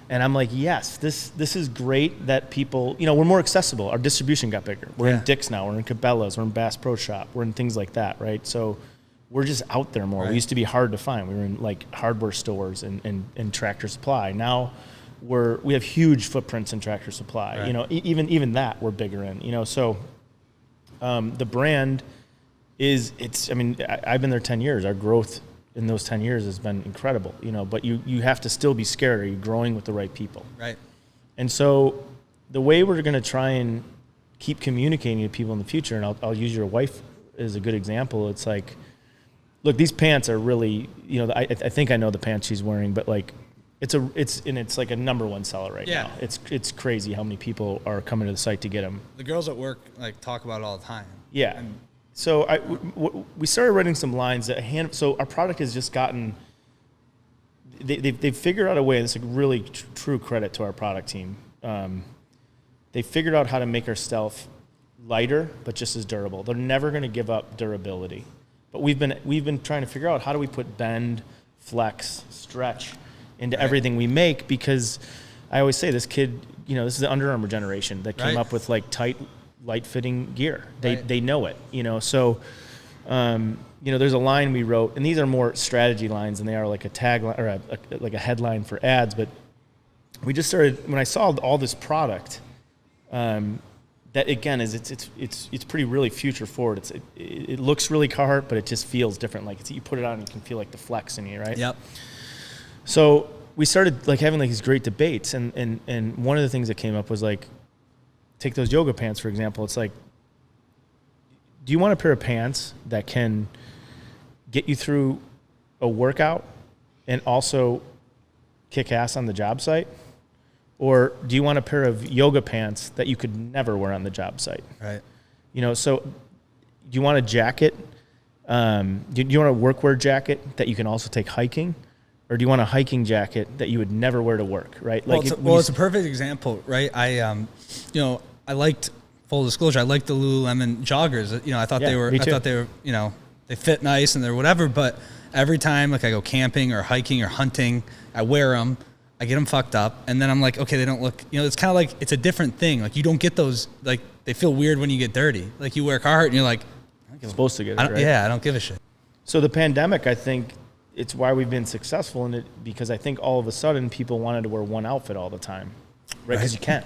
And I'm like, yes, this is great that people, we're more accessible. Our distribution got bigger. We're in Dick's now. We're in Cabela's. We're in Bass Pro Shop. We're in things like that, right? So we're just out there more. Right. We used to be hard to find. We were in like hardware stores and Tractor Supply. Now we have huge footprints in Tractor Supply. Right. Even that we're bigger in. So the brand I've been there 10 years. Our growth in those 10 years has been incredible, but you have to still be scared. Are you growing with the right people? Right. And so the way we're going to try and keep communicating to people in the future, and I'll use your wife as a good example. It's like, look, these pants are really, I think I know the pants she's wearing, but like it's like a number one seller right now. It's crazy how many people are coming to the site to get them. The girls at work like talk about it all the time. Yeah. So we started writing some lines so our product has just gotten, they've figured out a way, and it's like really true credit to our product team. They figured out how to make our stuff lighter, but just as durable. They're never going to give up durability. But we've been trying to figure out how do we put bend, flex, stretch into everything we make, because I always say this kid, this is the Under Armour generation that came up with like tight, light-fitting gear. They know it, So, there's a line we wrote, and these are more strategy lines than they are like a tagline or like a headline for ads. But we just started when I saw all this product. That again is it's pretty really future forward. It looks really Carhartt, but it just feels different. Like you put it on, and you can feel like the flex in you, right? Yep. So we started like having like these great debates, and one of the things that came up was like, take those yoga pants, for example. It's like, do you want a pair of pants that can get you through a workout and also kick ass on the job site? Or do you want a pair of yoga pants that you could never wear on the job site? Right. So do you want a jacket? Do you want a workwear jacket that you can also take hiking? Or do you want a hiking jacket that you would never wear to work, right? Well, it's a perfect example, right? I liked, full disclosure, I liked the Lululemon joggers. I thought they were, they fit nice and they're whatever. But every time, like I go camping or hiking or hunting, I wear them, I get them fucked up, and then I'm like, okay, they don't look. It's kind of like it's a different thing. Like you don't get those. Like they feel weird when you get dirty. Like you wear Carhartt and you're like, you're supposed to get it, right? Yeah, I don't give a shit. So the pandemic, I think. It's why we've been successful in it, because I think all of a sudden people wanted to wear one outfit all the time, right? Because you can.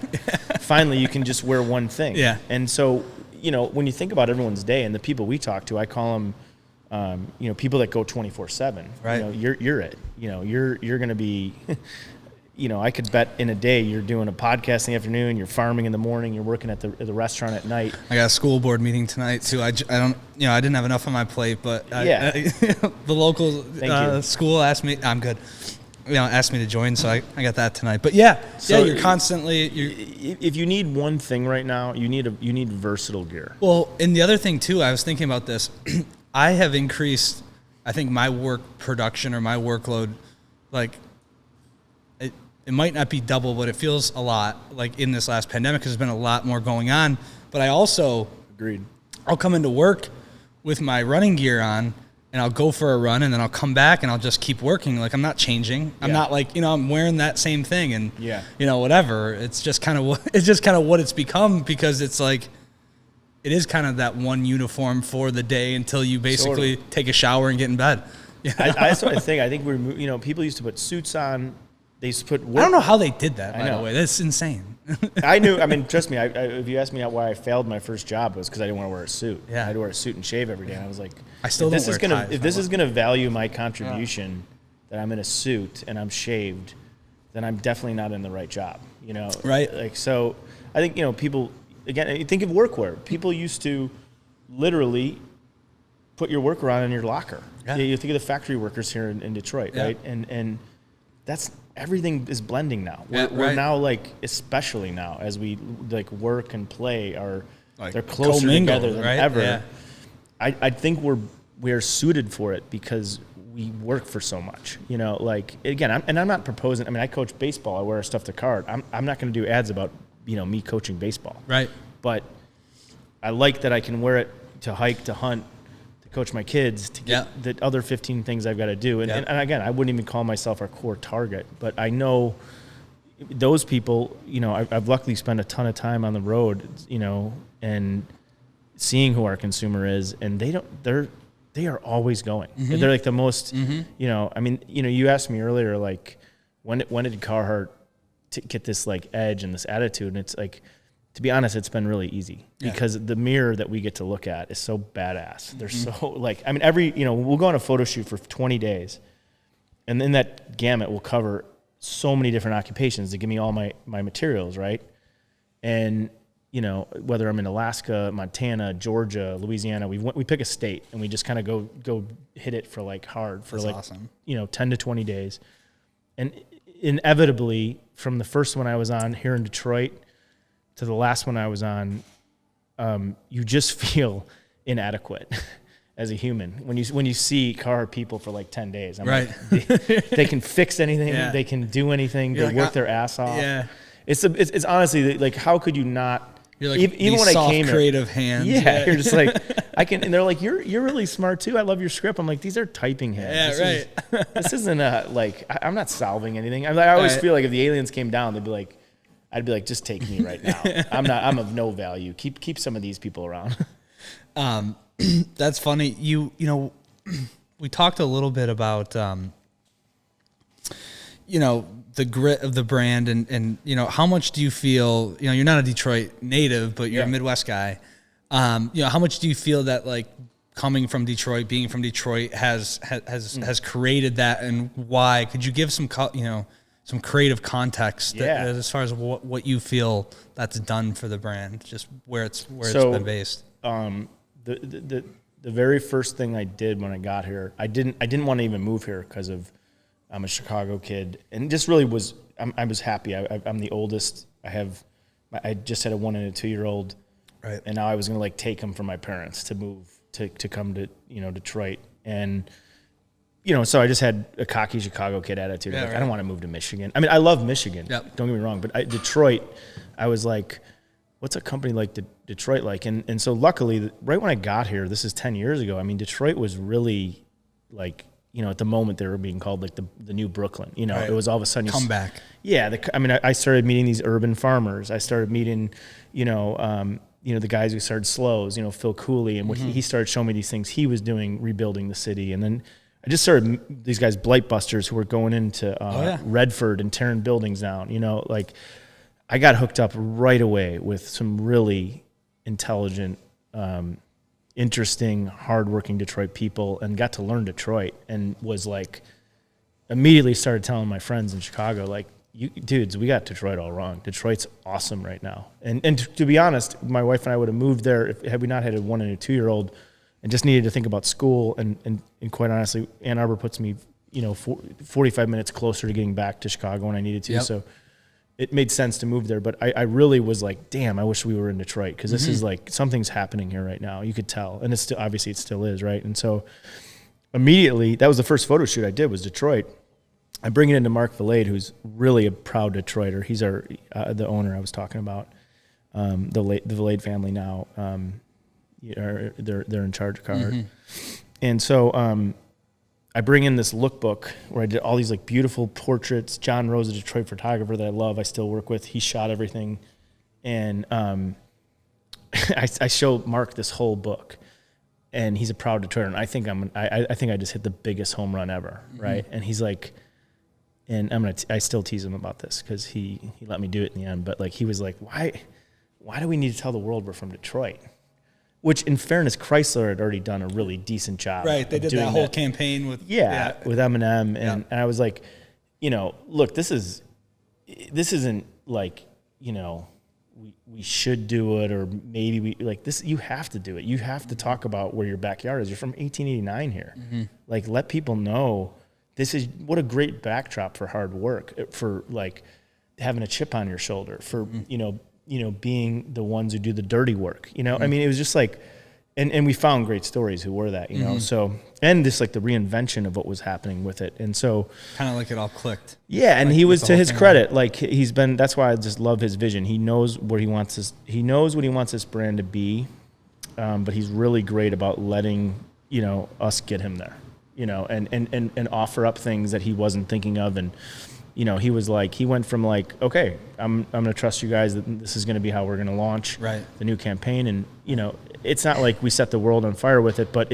Finally, you can just wear one thing. Yeah. And so, when you think about everyone's day and the people we talk to, I call them, people that go 24/7. Right. You're it. You're going to be. I could bet in a day you're doing a podcast in the afternoon, you're farming in the morning, you're working at the restaurant at night. I got a school board meeting tonight too. I don't, I didn't have enough on my plate, but the local school asked me. I'm good. Asked me to join, so I got that tonight. But you're constantly. If you need one thing right now, you need versatile gear. Well, and the other thing too, I was thinking about this. I have increased, I think, my work production or my workload, like. It might not be double, but it feels a lot like in this last pandemic because there's been a lot more going on. But I also agreed. I'll come into work with my running gear on, and I'll go for a run, and then I'll come back and I'll just keep working. Like I'm not changing. I'm not like I'm wearing that same thing and whatever. It's just kind of what it's become, because it's like it is kind of that one uniform for the day until you basically take a shower and get in bed. I think we're people used to put suits on. They used to put I don't know how they did that, by the way. That's insane. Trust me, if you asked me why I failed my first job, it was because I didn't want to wear a suit. Yeah. I had to wear a suit and shave every day. And I was like, I still don't wear ties. If this is going to value my contribution, that I'm in a suit and I'm shaved, then I'm definitely not in the right job. Right. Like, so I think, people, again, think of workwear. People used to literally put your workwear on in your locker. Yeah. You think of the factory workers here in Detroit, right? And that's, everything is blending now. We're now, like, especially now, as we like work and play, they're closer together than ever. Yeah. I think we're suited for it because we work for so much, like, again, I'm not proposing. I mean, I coach baseball. I wear our stuff to Carhartt. I'm not going to do ads about, me coaching baseball. Right. But I like that I can wear it to hike, to hunt, to coach my kids, to get the other 15 things I've got to do. And again, I wouldn't even call myself our core target, but I know those people, I've luckily spent a ton of time on the road, and seeing who our consumer is, and they are always going. Mm-hmm. They're like the most, I mean, you asked me earlier, like, when did Carhartt get this like edge and this attitude? And it's like, to be honest, it's been really easy because the mirror that we get to look at is so badass. They're so like, I mean, we'll go on a photo shoot for 20 days, and then that gamut will cover so many different occupations to give me all my materials, right? And whether I'm in Alaska, Montana, Georgia, Louisiana, we pick a state and we just kind of go hit it for like hard for That's like awesome. 10 to 20 days. And inevitably, from the first one I was on here in Detroit to the last one I was on, you just feel inadequate as a human when you see Carhartt people for like 10 days. I'm right. Like, they can fix anything, they can do anything, they work their ass off. Yeah. It's honestly like, how could you not? You're like even when soft, I came creative hands. Yeah, you're just like, I can, and they're like, you're really smart too. I love your script. I'm like, these are typing hands. Yeah, This isn't I'm not solving anything. I always feel like if the aliens came down, I'd be like, just take me right now. I'm of no value. Keep some of these people around. That's funny. We talked a little bit about, the grit of the brand and how much do you feel, you're not a Detroit native, but you're a Midwest guy. How much do you feel that like coming from Detroit, being from Detroit has created that, and why? Could you give some creative context as far as what you feel that's done for the brand, just where it's been based? The very first thing I did when I got here, I didn't want to even move here because I'm a Chicago kid, and just really I was happy. I'm the oldest. I just had a 1 and a 2 year old, right? And now I was gonna like take them from my parents to move to come to Detroit, and so I just had a cocky Chicago kid attitude. Yeah, like, right. I don't want to move to Michigan. I mean, I love Michigan. Yep. Don't get me wrong, but Detroit, I was like, what's a company like Detroit like? And so luckily, right when I got here, this is 10 years ago. I mean, Detroit was really like, at the moment they were being called like the new Brooklyn. Right. It was all of a sudden come back. Yeah, I started meeting these urban farmers. I started meeting, the guys who started Slows, Phil Cooley, and what he started showing me these things he was doing, rebuilding the city. And then I just started these guys, Blight Busters, who were going into Redford and tearing buildings down. Like I got hooked up right away with some really intelligent, interesting, hardworking Detroit people, and got to learn Detroit, and was like, immediately started telling my friends in Chicago, like, you dudes, we got Detroit all wrong. Detroit's awesome right now. And to be honest, my wife and I would have moved there had we not had a 1 and a 2 year old and just needed to think about school. And quite honestly, Ann Arbor puts me, 45 minutes closer to getting back to Chicago when I needed to. Yep. So it made sense to move there. But I really was like, damn, I wish we were in Detroit, because this is like, something's happening here right now. You could tell. And it's still, obviously it still is, right? And so immediately, that was the first photo shoot I did, was Detroit. I bring it into Mark Valade, who's really a proud Detroiter. He's the owner I was talking about. The Valade family now, they're in charge of Carhartt. Mm-hmm. And so I bring in this lookbook where I did all these like beautiful portraits. John Rose, a Detroit photographer that I love, I still work with. He shot everything, and I show Mark this whole book, and he's a proud Detroiter. And I think I think I just hit the biggest home run ever, right? And he's like. And I still tease him about this because he let me do it in the end. But like, he was like, why do we need to tell the world we're from Detroit? Which, in fairness, Chrysler had already done a really decent job. Right, they did that whole campaign with with Eminem, and I was like, look, this isn't like, we should do it, or maybe we like this. You have to do it. You have to talk about where your backyard is. You're from 1889 here. Mm-hmm. Like, let people know. This is what a great backdrop for hard work, for like having a chip on your shoulder, for being the ones who do the dirty work. I mean, it was just like, and we found great stories who were that, you know. So, and just like the reinvention of what was happening with it. And so kind of like it all clicked. Yeah. And like, he was, to his credit, like that's why I just love his vision. He knows what he wants this brand to be. But he's really great about letting, you know, us get him there, you know, and offer up things that he wasn't thinking of. And, you know, he went from like, okay, I'm going to trust you guys that this is going to be how we're going to launch the new campaign. And, you know, it's not like we set the world on fire with it, but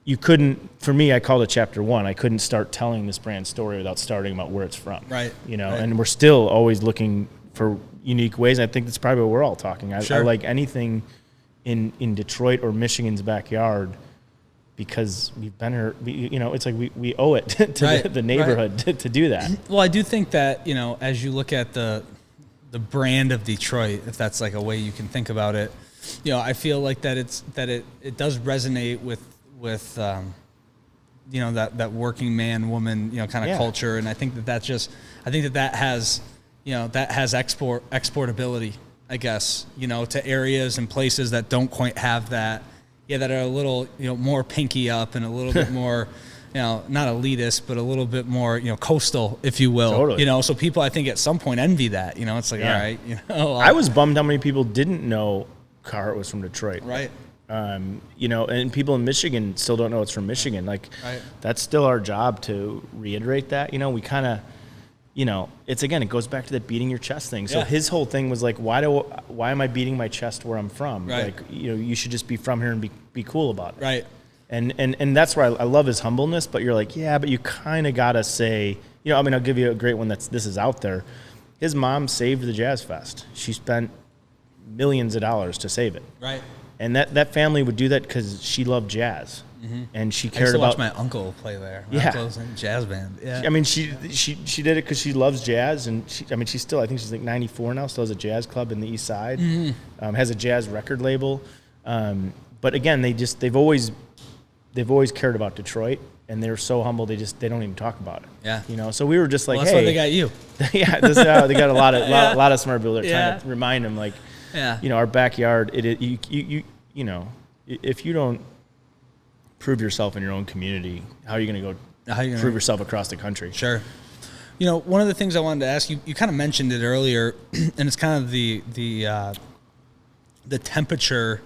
you couldn't, for me, I called it chapter 1. I couldn't start telling this brand story without starting about where it's from. Right. You know, and we're still always looking for unique ways. I think that's probably what we're all talking. I like anything in Detroit or Michigan's backyard, because we've been here, you know, it's like we owe it to the neighborhood to do that. Well, I do think that, you know, as you look at the brand of Detroit, if that's like a way you can think about it, you know, I feel like that it does resonate with you know, that working man, woman, you know, kind of culture. And I think that has, you know, that has exportability, I guess, you know, to areas and places that don't quite have that, that are a little, you know, more pinky up and a little bit more, you know, not elitist, but a little bit more, you know, coastal, if you will. Totally. You know, so people, I think, at some point envy that. You know, it's like, all right, you know. I was bummed how many people didn't know Carhartt was from Detroit. Right. You know, and people in Michigan still don't know it's from Michigan. Like, that's still our job to reiterate that. You know, we kind of, you know, it goes back to that beating your chest thing. So his whole thing was like, why am I beating my chest where I'm from? Right. Like, you know, you should just be from here and be cool about it. Right. And that's where I love his humbleness, but you're like, yeah, but you kind of got to say, you know, I mean, I'll give you a great one this is out there. His mom saved the Jazz Fest. She spent millions of dollars to save it. Right. And that family would do that because she loved jazz. Mm-hmm. And she cared about. I used to about watch my uncle play there. My uncle was in a jazz band. Yeah. I mean, she did it because she loves jazz, and she's still, I think she's like 94 now. Still has a jazz club in the East Side. Mm-hmm. Has a jazz record label. But again, they've always cared about Detroit, and they're so humble. They don't even talk about it. Yeah. You know. So we were just like, that's hey, why they got you. Yeah. They got a lot of smart people. They're trying to remind them, like, you know, our backyard. You know, if you don't prove yourself in your own community, how are you going to go prove yourself across the country? Sure. You know, one of the things I wanted to ask you, you kind of mentioned it earlier, and it's kind of the temperature,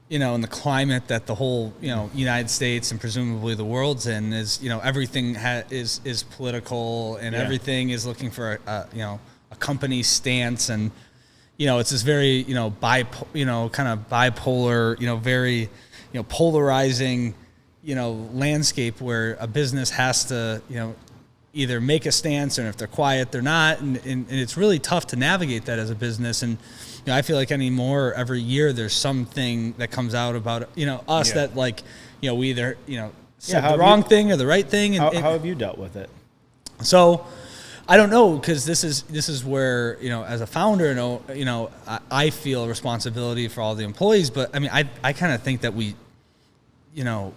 you know, and the climate that the whole, you know, United States and presumably the world's in is, you know, everything is political, and everything is looking for a company stance, and, you know, it's this very, you know, kind of bipolar, you know, very, you know, polarizing, you know, landscape where a business has to, you know, either make a stance, and if they're quiet, they're not. And it's really tough to navigate that as a business. And, you know, I feel like every year there's something that comes out about, you know, us that, like, you know, we either, you know, said the wrong thing or the right thing. And how have you dealt with it? So I don't know, because this is where, you know, as a founder, you know, I feel responsibility for all the employees. But I mean, I kind of think that we, you know,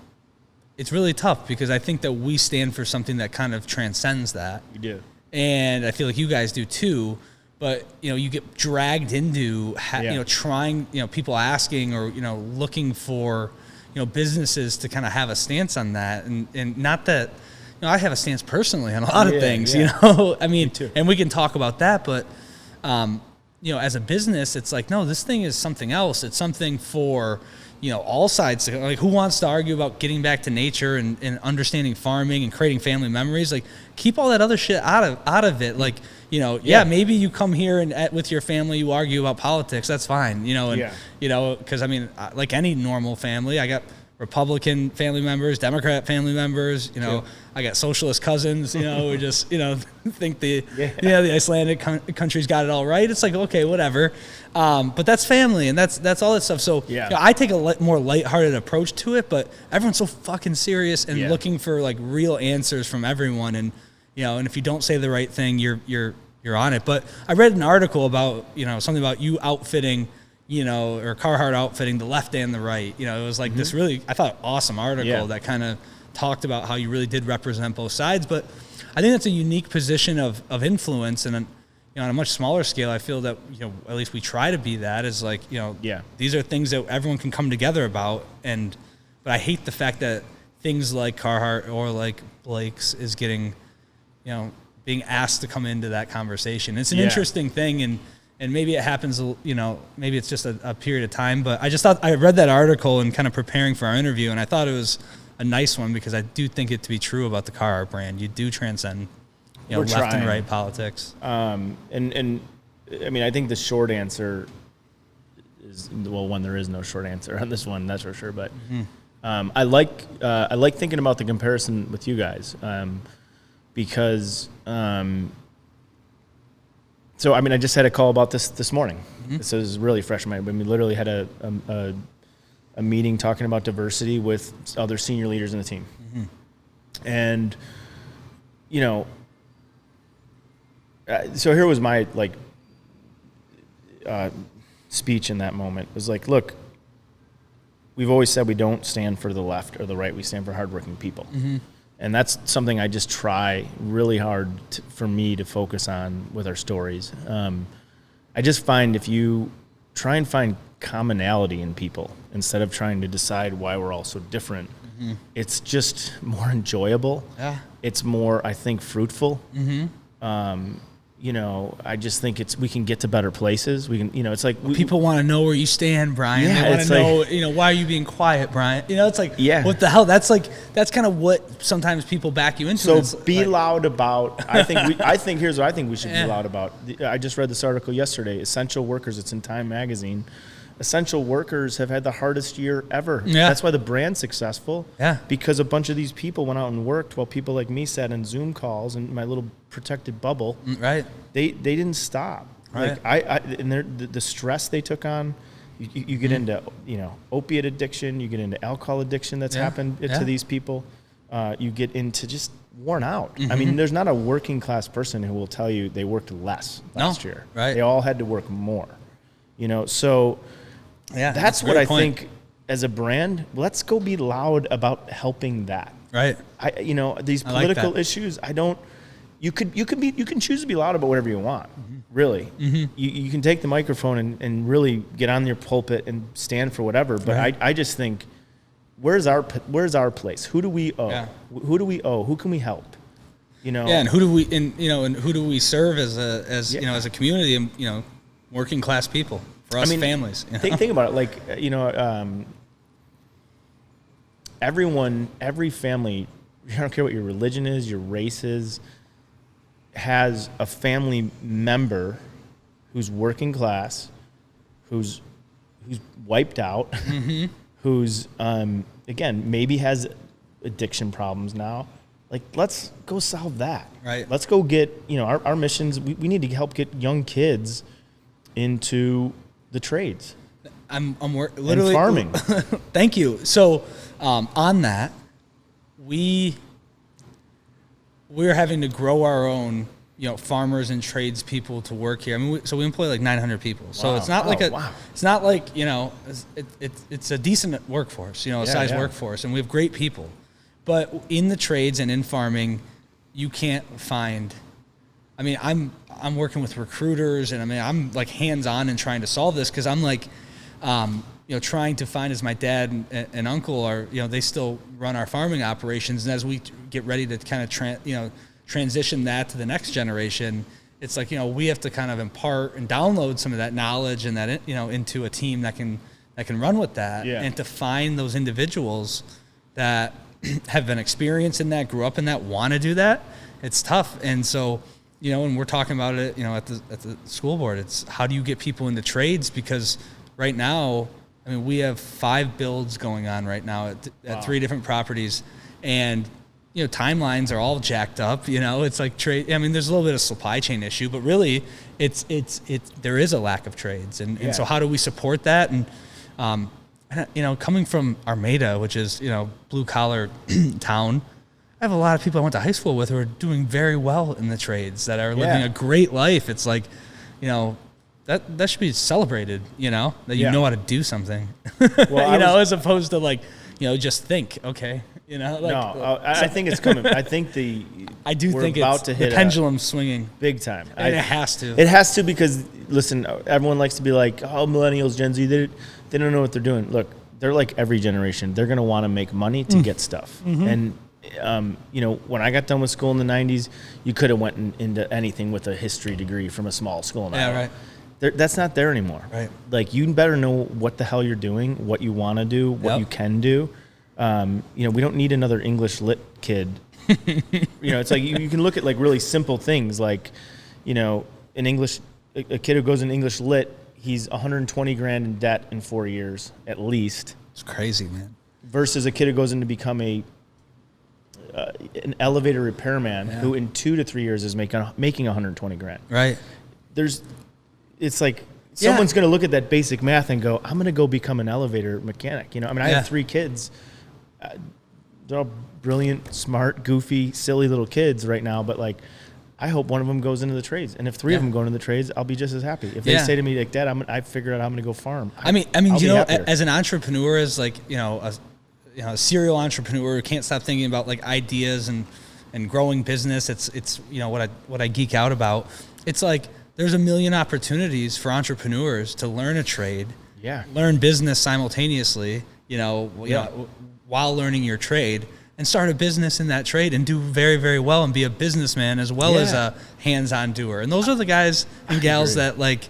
it's really tough, because I think that we stand for something that kind of transcends that. You do. And I feel like you guys do too. But, you know, you get dragged into, you know, trying, you know, people asking or, you know, looking for, you know, businesses to kind of have a stance on that. And not that, you know, I have a stance personally on a lot of things, you know, I mean, and we can talk about that, but, you know, as a business, it's like, no, this thing is something else. It's something for, you know, all sides. Like, who wants to argue about getting back to nature and understanding farming and creating family memories? Like, keep all that other shit out of it. Like, you know, maybe you come here and with your family, you argue about politics. That's fine, you know, and, you know, because, I mean, like any normal family, I got Republican family members, Democrat family members, you know, I got socialist cousins, you know, who just, you know, think the Icelandic country's got it all right. It's like, okay, whatever. But that's family, and that's all that stuff. So you know, I take a more lighthearted approach to it, but everyone's so fucking serious and looking for like real answers from everyone. And, you know, and if you don't say the right thing, you're on it. But I read an article about, you know, something about you outfitting, you know, or Carhartt outfitting the left and the right. You know, it was like this really, I thought, awesome article that kind of talked about how you really did represent both sides. But I think that's a unique position of influence. And, you on a much smaller scale, I feel that, at least we try to be that, is like, these are things that everyone can come together about. But I hate the fact that things like Carhartt or like Blake's is getting, being asked to come into that conversation. It's an interesting thing, and maybe it happens, maybe it's just a period of time, but I just thought, I read that article and kind of preparing for our interview, and I thought it was a nice one because I do think it to be true about the Carhartt brand. You do transcend left and right politics. And I mean, I think the short answer is, well, one, there is no short answer on this one, that's for sure. But I like thinking about the comparison with you guys, because so I mean, I just had a call about this morning. This is really fresh in my mind. We literally had a meeting talking about diversity with other senior leaders in the team, and so here was my speech in that moment. It was like, look, we've always said we don't stand for the left or the right. We stand for hardworking people. And that's something I just try really hard for me to focus on with our stories. I just find if you try and find commonality in people instead of trying to decide why we're all so different, it's just more enjoyable. Yeah. It's more, I think, fruitful. I just think we can get to better places. We can, it's like people want to know where you stand, Brian. They want to know, why are you being quiet, Brian? It's like, what the hell? That's kind of what sometimes people back you into. So be loud about. Here's what I think we should be loud about. I just read this article yesterday. Essential workers. It's in Time magazine. Essential workers have had the hardest year ever. Yeah. That's why the brand's successful. Yeah. Because a bunch of these people went out and worked while people like me sat in Zoom calls in my little protected bubble. Right. They didn't stop. Right. And the stress they took on, you get into opiate addiction, you get into alcohol addiction that's happened to these people. You get into just worn out. I mean, there's not a working class person who will tell you they worked less last year. Right. They all had to work more. So. Yeah, that's what I think as a brand. Let's go be loud about helping that. Right. These political issues. You can choose to be loud about whatever you want. Really. You can take the microphone and really get on your pulpit and stand for whatever. But I just think, where's our place? Who do we owe? Yeah. Who do we owe? Who can we help? And who do we and who do we serve as a community and working class people. For us, families. Think about it. Every family, I don't care what your religion is, your race is, has a family member who's working class, who's wiped out, who's again maybe has addiction problems now. Let's go solve that. Right. Let's go get our missions. We need to help get young kids into the trades. I'm literally farming. Thank you. So on that, we're having to grow our own, farmers and tradespeople to work here. I mean, we employ like 900 people. So wow. It's not it's not like it's a decent workforce, a size workforce, and we have great people. But in the trades and in farming, you can't find. I mean, I'm working with recruiters, and I'm like hands-on and trying to solve this because I'm like, trying to find, as my dad and uncle are, they still run our farming operations, and as we get ready to kind of transition that to the next generation, it's like we have to kind of impart and download some of that knowledge and that into a team that can run with that, and to find those individuals that have been experienced in that, grew up in that, want to do that. It's tough, and so. And we're talking about it, at the school board. It's how do you get people into trades? Because right now, we have 5 builds going on right now at 3 different properties, and timelines are all jacked up. It's like trade. There's a little bit of supply chain issue, but really, there is a lack of trades, and so how do we support that? And coming from Armada, which is blue collar town. I have a lot of people I went to high school with who are doing very well in the trades, that are living a great life. It's like, that should be celebrated, that you know how to do something, well, as opposed to just think, okay. You know, no, I think it's coming. I think we're about to hit the pendulum swinging big time. And it has to. It has to because, listen, everyone likes to be like, oh, millennials, Gen Z, they don't know what they're doing. Look, they're like every generation. They're going to want to make money to get stuff. And, you know, when I got done with school in the 90s, you could have went into anything with a history degree from a small school. Right. That's not there anymore. Right. Like, you better know what the hell you're doing, what you want to do, what you can do. You know, we don't need another English lit kid. You know, it's like you can look at like really simple things like, you know, a kid who goes in English lit, he's 120 grand in debt in 4 years at least. It's crazy, man. Versus a kid who goes in to become an elevator repairman who in 2 to 3 years is making 120 grand. Right. It's like someone's going to look at that basic math and go, I'm going to go become an elevator mechanic. You know, I mean, I have 3 kids. They're all brilliant, smart, goofy, silly little kids right now, but like, I hope one of them goes into the trades. And if 3 of them go into the trades, I'll be just as happy. If they say to me like, Dad, I figured out I'm going to go farm. I mean, you know, as an entrepreneur, as like, you know, a serial entrepreneur who can't stop thinking about like ideas and growing business. It's you know what I geek out about. It's like there's a million opportunities for entrepreneurs to learn a trade, learn business simultaneously, you know, while learning your trade, and start a business in that trade and do very, very well and be a businessman as well as a hands-on doer. And those are the guys and gals that, like,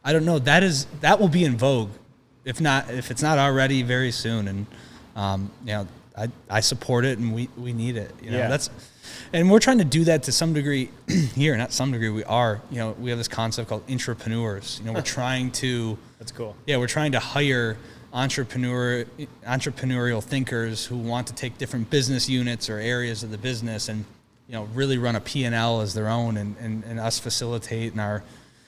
I don't know, that will be in vogue, if it's not already, very soon. And you know, I support it, and we need it. You know, and we're trying to do that to some degree here. Not some degree, we are. You know, we have this concept called intrapreneurs. You know, we're trying to. That's cool. Yeah, we're trying to hire entrepreneurial thinkers who want to take different business units or areas of the business and, you know, really run a P&L as their own and us facilitate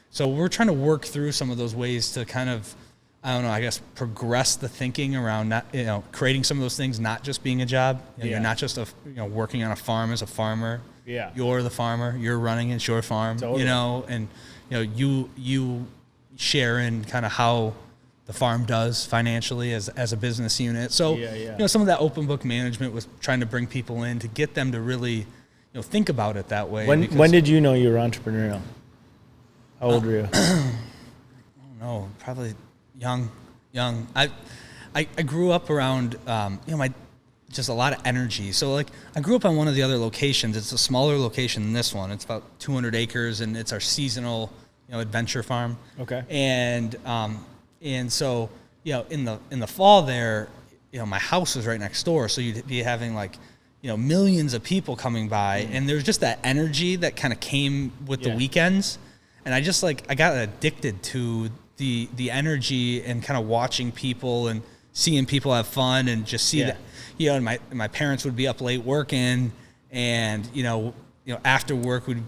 so we're trying to work through some of those ways to kind of, I don't know, I guess progress the thinking around not, you know, creating some of those things, not just being a job. You know, you're not just working on a farm as a farmer. Yeah. You're the farmer, you're running, it's your farm, you know, and, you know, you share in kind of how the farm does financially as a business unit. So, you know, some of that open book management was trying to bring people in to get them to really, you know, think about it that way. When did you know you were entrepreneurial? How old were you? I don't know, probably young. I grew up around, you know, just a lot of energy. So like I grew up on one of the other locations. It's a smaller location than this one. It's about 200 acres and it's our seasonal, you know, adventure farm. Okay. And so, you know, in the fall there, you know, my house was right next door. So you'd be having like, you know, millions of people coming by. And there's just that energy that kind of came with the weekends. And I just I got addicted to the energy and kind of watching people and seeing people have fun and just see that, you know, and my parents would be up late working and, you know, after work would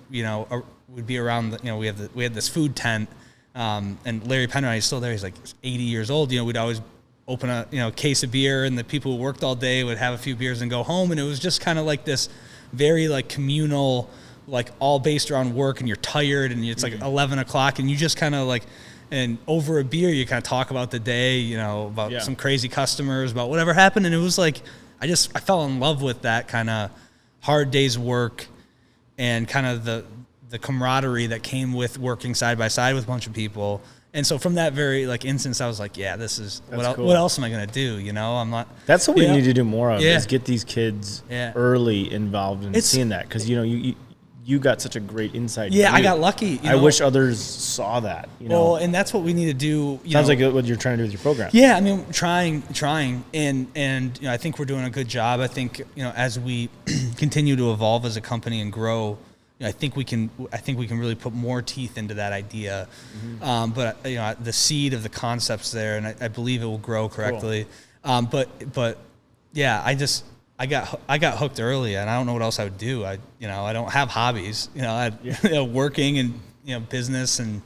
be around, you know, we had this food tent. And Larry Penrod, he's still there. He's like 80 years old. You know, we'd always open a, you know, case of beer and the people who worked all day would have a few beers and go home. And it was just kind of like this very like communal, like all based around work and you're tired and it's like 11 o'clock and you just kind of like, and over a beer, you kind of talk about the day, you know, about some crazy customers, about whatever happened. And it was like, I fell in love with that kind of hard day's work and kind of the camaraderie that came with working side by side with a bunch of people. And so from that very like instance, I was like, yeah, this is what else am I going to do? You know, I'm not. That's what we need to do more of is get these kids early involved in seeing that. Cause you know, you got such a great insight. Yeah. I got lucky. I wish others saw that, you know? Well, and that's what we need to do. Sounds like what you're trying to do with your program. Yeah. I mean, trying. And, you know, I think we're doing a good job. I think, you know, as we continue to evolve as a company and grow, you know, I think we can really put more teeth into that idea. But you know, the seed of the concept's there, and I believe it will grow correctly. Cool. But yeah, I got hooked early, and I don't know what else I would do. I don't have hobbies. You know, you know, working and, you know, business and,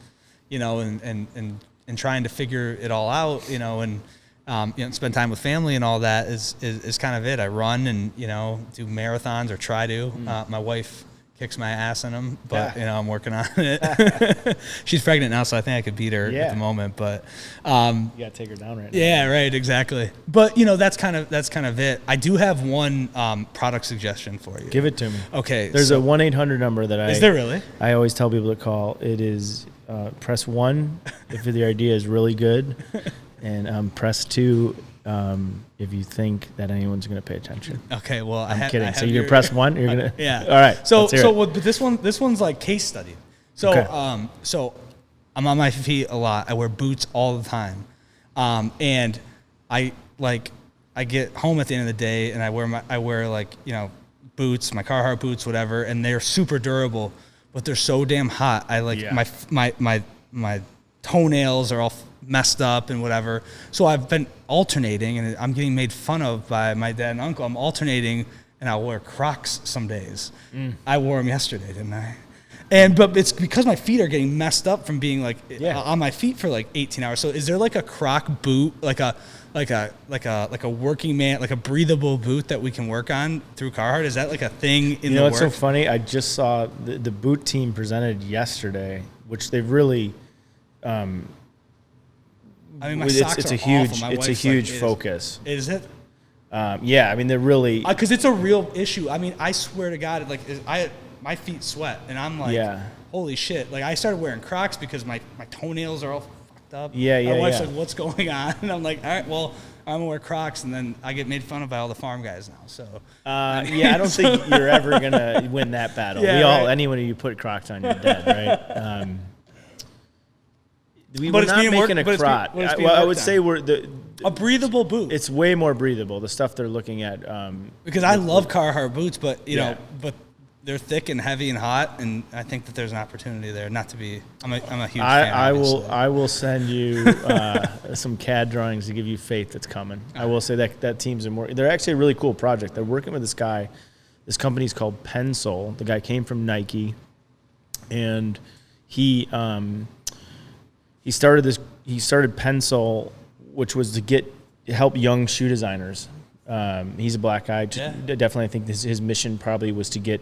you know, and trying to figure it all out. You know, and you know, spend time with family and all that is kind of it. I run and, you know, do marathons or try to. My wife kicks my ass in them, but I'm working on it. She's pregnant now, so I think I could beat her at the moment. But you gotta take her down right now. Yeah, right, exactly. But that's kind of it. I do have one product suggestion for you. Give it to me. Okay, there's a 1-800 number that is there really? I always tell people to call. It is press 1 if the idea is really good, and press 2. If you think that anyone's going to pay attention. Okay, well, I'm kidding. So you're press 1. You're gonna. Yeah. All right. But this one's like case study. So okay. So I'm on my feet a lot. I wear boots all the time, and I get home at the end of the day and I wear boots, my Carhartt boots, whatever, and they're super durable, but they're so damn hot. My toenails are all messed up and whatever. So I've been alternating, and I'm getting made fun of by my dad and uncle. I'm alternating, and I'll wear Crocs some days. I wore them yesterday, didn't I? But it's because my feet are getting messed up from being on my feet for 18 hours. So is there a Croc boot, like a working man, like a breathable boot that we can work on through Carhartt? Is that a thing in the works? What's so funny? I just saw the boot team presented yesterday, which they've really. My socks it's are a huge, awful. it's a huge focus. Is it? Yeah, they're really because it's a real issue. I swear to God, my feet sweat, and I'm holy shit! I started wearing Crocs because my toenails are all fucked up. My wife's like, "What's going on?" And I'm like, "All right, well, I'm gonna wear Crocs," and then I get made fun of by all the farm guys now. So I don't think you're ever gonna win that battle. Anyone who you put Crocs on, you're dead, right? We're not making a crotch. I would say a breathable boot. It's way more breathable. The stuff they're looking at. Because I love Carhartt boots, but but they're thick and heavy and hot, and I think that there's an opportunity there. Not to be, I'm a huge fan. I will send you some CAD drawings to give you faith that's coming. I will say that team's they're actually a really cool project. They're working with this guy. This company's called Pensole. The guy came from Nike, and he started Pensole, which was to help young shoe designers. He's a black guy. Definitely, I think his mission probably was to get,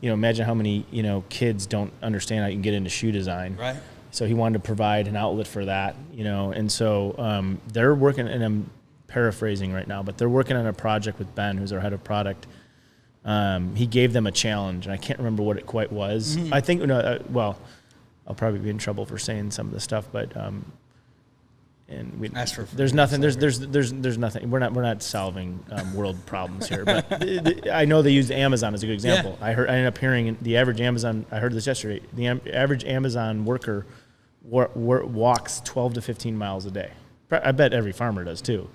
imagine how many kids don't understand how you can get into shoe design. Right. So he wanted to provide an outlet for that, and so they're working, and I'm paraphrasing right now, but they're working on a project with Ben, who's our head of product. He gave them a challenge, and I can't remember what it quite was. Mm-hmm. I think I'll probably be in trouble for saying some of the stuff, but there's nothing. There's nothing. We're not solving world problems here. But I know they used Amazon as a good example. Yeah. I ended up hearing the average Amazon. I heard this yesterday. The average Amazon worker walks 12 to 15 miles a day. I bet every farmer does too.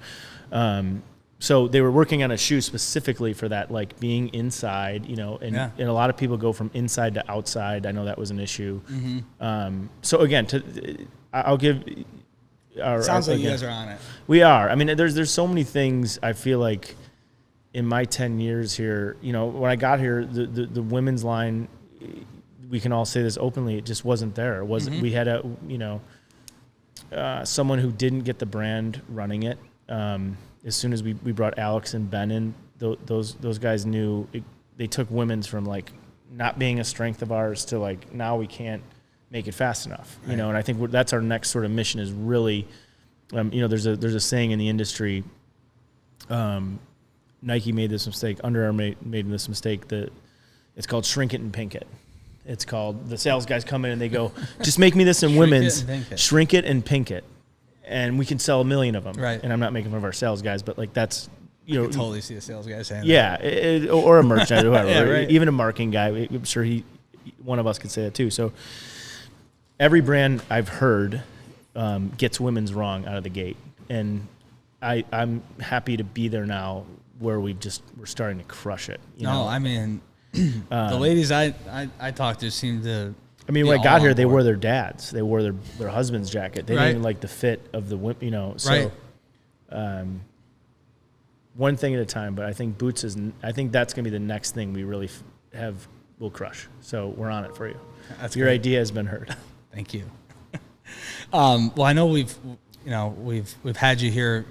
So they were working on a shoe specifically for that, being inside, and a lot of people go from inside to outside. I know that was an issue. Mm-hmm. So again, I'll give. Sounds like you guys are on it. We are. There's so many things. I feel like in my 10 years here, when I got here, the women's line, we can all say this openly, it just wasn't there. It wasn't. Mm-hmm. We had someone who didn't get the brand running it. As soon as we brought Alex and Ben in, those guys knew they took women's from not being a strength of ours to now we can't make it fast enough, right. And I think that's our next sort of mission is really, there's a saying in the industry. Nike made this mistake. Under Armour made this mistake that it's called shrink it and pink it. It's called the sales guys come in and they go, just make me this in women's, shrink it and pink it. And we can sell 1 million of them. Right. And I'm not making fun of our sales guys, but that's, I can totally see a sales guy saying that. Or a merchant or whoever. Yeah, right. Even a marketing guy. I'm sure one of us could say that too. So every brand I've heard gets women's wrong out of the gate. And I'm happy to be there now where we're starting to crush it. The ladies I talked to seem to. When I got here, they wore their dads. They wore their husband's jacket. They didn't even like the fit of the women, So, one thing at a time. But I think boots I think that's going to be the next thing we really we'll crush. So we're on it for you. Your idea has been heard. Thank you. Well, I know we've had you here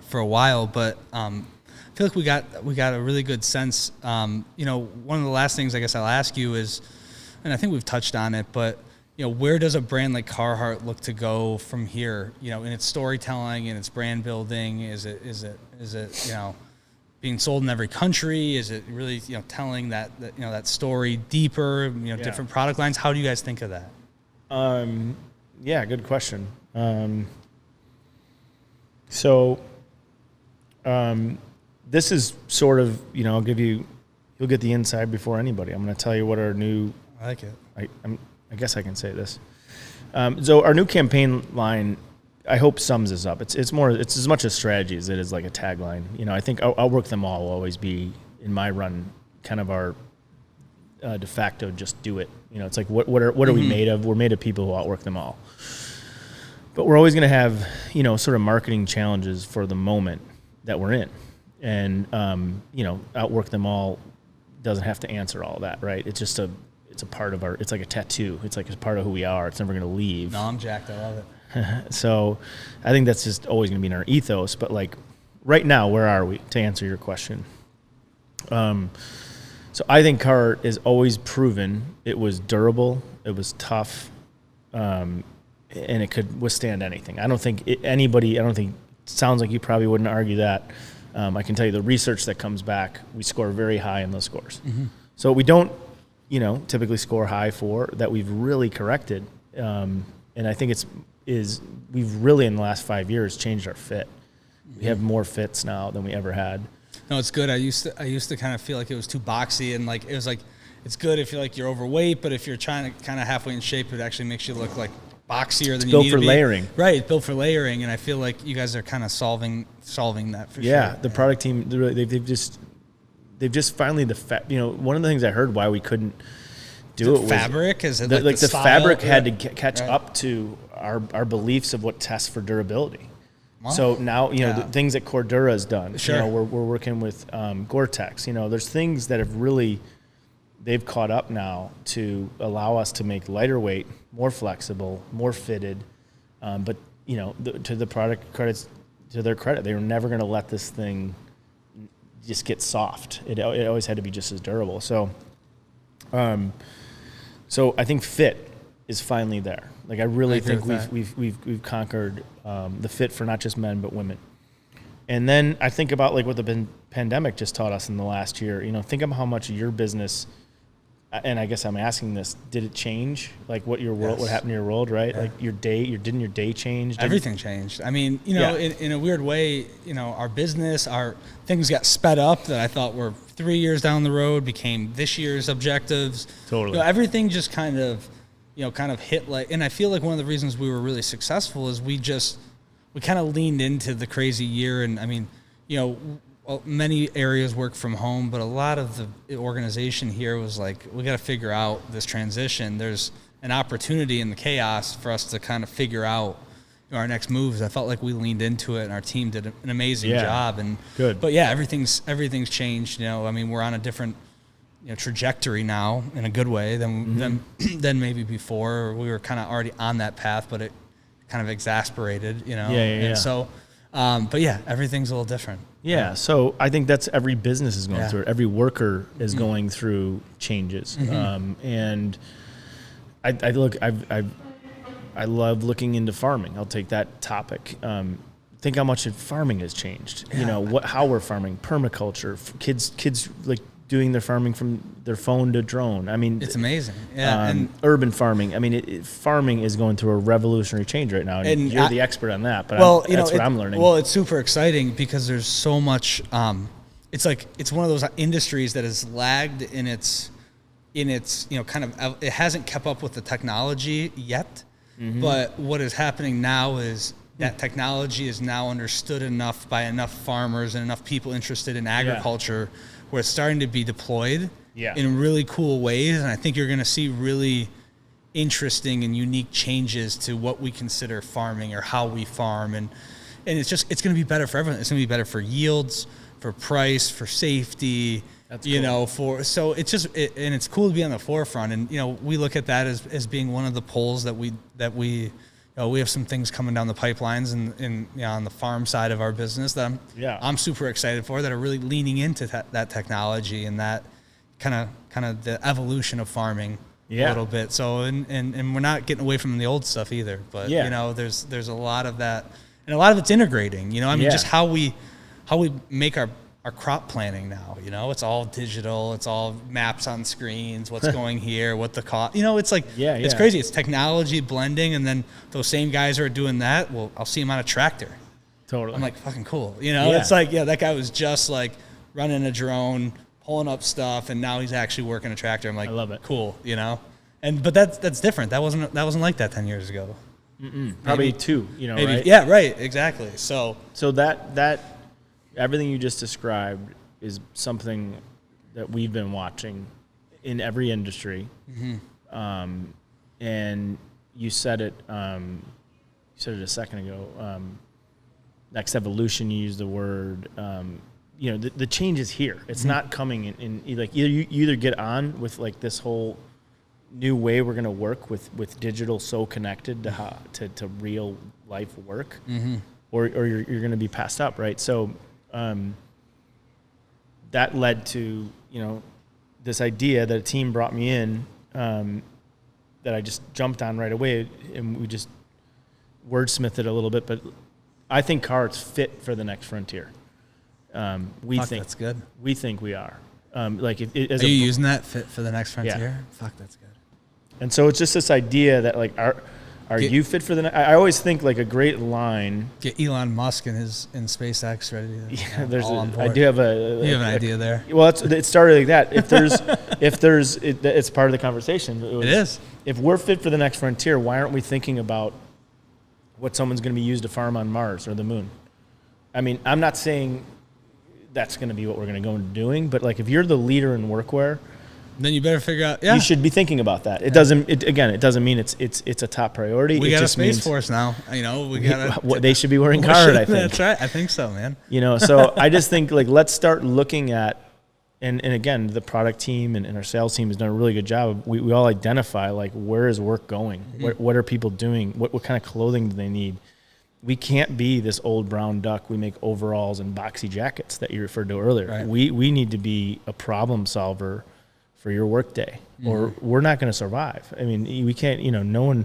for a while, but feel like we got a really good sense. One of the last things I guess I'll ask you is, and I think we've touched on it, but where does a brand like Carhartt look to go from here? In its storytelling and its brand building. Is it being sold in every country? Is it really telling that story deeper? Different product lines. How do you guys think of that? Yeah, good question. This is sort of, you'll get the inside before anybody. I'm going to tell you what our new. I like it. I guess I can say this. So our new campaign line, I hope sums this up. It's as much a strategy as it is like a tagline. I think outwork them all will always be in my run kind of our de facto just do it. It's like what are we made of? We're made of people who outwork them all. But we're always going to have sort of marketing challenges for the moment that we're in, and outwork them all doesn't have to answer all that, right? It's just it's a part of it's like a tattoo. It's like a part of who we are. It's never going to leave. No, I'm jacked. I love it. So I think that's just always going to be in our ethos. But like right now, where are we, to answer your question? So I think Carhartt is always proven it was durable, it was tough, and it could withstand anything. I don't think it sounds like you probably wouldn't argue that. I can tell you the research that comes back, we score very high in those scores. Mm-hmm. So we don't, typically score high for that we've really corrected. And I think we've really in the last 5 years changed our fit. Mm-hmm. We have more fits now than we ever had. No, it's good. I used to kind of feel like it was too boxy, and like it was like it's good if you're overweight, but if you're trying to kind of halfway in shape, it actually makes you look like boxier than you need to be. Built for layering. Right, it's built for layering, and I feel like you guys are kind of solving that for sure. Yeah, the product team, they've just finally one of the things I heard why we couldn't do it was fabric. Is it the style? fabric had to catch up to our beliefs of what tests for durability. Wow. So now, the things that Cordura has done, sure. We're working with Gore-Tex, there's things that have really, they've caught up now to allow us to make lighter weight, more flexible, more fitted. But, to the product credits, to their credit, they were never going to let this thing just get soft. It always had to be just as durable. So I think fit is finally there. Like I really think we've conquered the fit for not just men but women. And then I think about like what the pandemic just taught us in the last year. Think about how much your business, and I guess I'm asking this: did it change? Like what your world, what happened to your world, right? Yeah. Like your day change? Everything changed. I mean, in a weird way, our business, our things got sped up that I thought were 3 years down the road became this year's objectives. Totally. Everything just kind of hit and I feel like one of the reasons we were really successful is we kind of leaned into the crazy year. And I mean, many areas work from home, but a lot of the organization here was like, we got to figure out this transition. There's an opportunity in the chaos for us to kind of figure out our next moves. I felt like we leaned into it and our team did an amazing job. And good. But yeah, everything's changed. I mean, we're on a different trajectory now in a good way than maybe before. We were kind of already on that path, but it kind of exasperated, And so, but yeah, everything's a little different. Yeah. So I think that's every business is going through it. Every worker is going through changes. And I love looking into farming. I'll take that topic. Think how much farming has changed. Yeah. How we're farming, permaculture, kids like doing their farming from their phone to drone. I mean, it's amazing. Yeah, and urban farming. I mean, farming is going through a revolutionary change right now. And you're the expert on that, but that's what I'm learning. Well, it's super exciting because there's so much. It's like it's one of those industries that has lagged in its kind of. It hasn't kept up with the technology yet. Mm-hmm. But what is happening now is that technology is now understood enough by enough farmers and enough people interested in agriculture. Yeah. Where it's starting to be deployed in really cool ways. And I think you're going to see really interesting and unique changes to what we consider farming or how we farm. And it's going to be better for everyone. It's going to be better for yields, for price, for safety, That's cool. So it's just, and it's cool to be on the forefront. And, we look at that as being one of the poles that we we have some things coming down the pipelines and on the farm side of our business that I'm super excited for, that are really leaning into that technology and that kind of the evolution of farming a little bit. So and we're not getting away from the old stuff either. But there's a lot of that, and a lot of it's integrating. Just how we make our crop planning now. It's all digital. It's all maps on screens. What's going here? What the cost? It's like it's crazy. It's technology blending, and then those same guys who are doing that. Well, I'll see them on a tractor. Totally. I'm like, fucking cool. It's like that guy was just like running a drone, pulling up stuff, and now he's actually working a tractor. I'm like, I love it. Cool. But that's different. That wasn't like that 10 years ago. Probably maybe, 2. Maybe. Right? Yeah. Right. Exactly. So that. Everything you just described is something that we've been watching in every industry. And you said it a second ago. Next evolution, you used the word. The change is here. It's not coming in like you either get on with like this whole new way we're going to work with digital so connected to real life work, or you're going to be passed up, right? So that led to, this idea that a team brought me in that I just jumped on right away, and we just wordsmithed it a little bit. But I think Carhartt's fit for the next frontier. That's good. We think we are. Are you using that fit for the next frontier? Yeah. Fuck, that's good. And so it's just this idea that are you fit for the? I always think like a great line. Get Elon Musk in SpaceX ready. I do have you have an idea there. Well, it started like that. It's part of the conversation. It is. If we're fit for the next frontier, why aren't we thinking about what someone's going to be used to farm on Mars or the moon? I mean, I'm not saying that's going to be what we're going to go into doing, but like if you're the leader in workwear, then you better figure out. You should be thinking about that. It doesn't. It doesn't mean it's a top priority. We got a Space Force now. We got. They should be wearing Carhartt. I think that's right. I think so, man. So I just think like let's start looking at, and again, the product team and our sales team has done a really good job. We all identify like where is work going? What are people doing? What kind of clothing do they need? We can't be this old brown duck. We make overalls and boxy jackets that you referred to earlier. Right. We need to be a problem solver for your workday, or we're not going to survive. I mean, we can't. No one.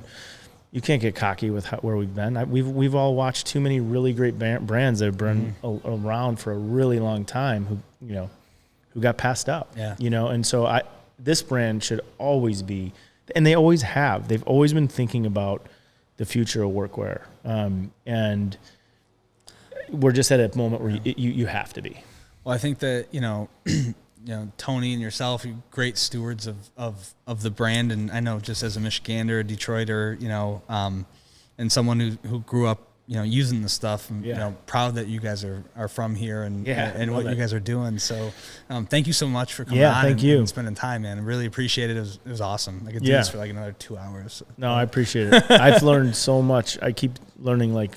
You can't get cocky with where we've been. We've all watched too many really great brands that have been around for a really long time. Who got passed up. Yeah. And so this brand should always be, and they always have. They've always been thinking about the future of workwear, and we're just at a moment where you have to be. Well, I think that Tony and yourself, you're great stewards of the brand, and I know just as a Michigander, a Detroiter, and someone who grew up, using the stuff, and proud that you guys are from here and what you guys are doing. So, thank you so much for coming on and spending time, man. I really appreciate it. It was awesome. I could do this for like another 2 hours. No, I appreciate it. I've learned so much. I keep learning like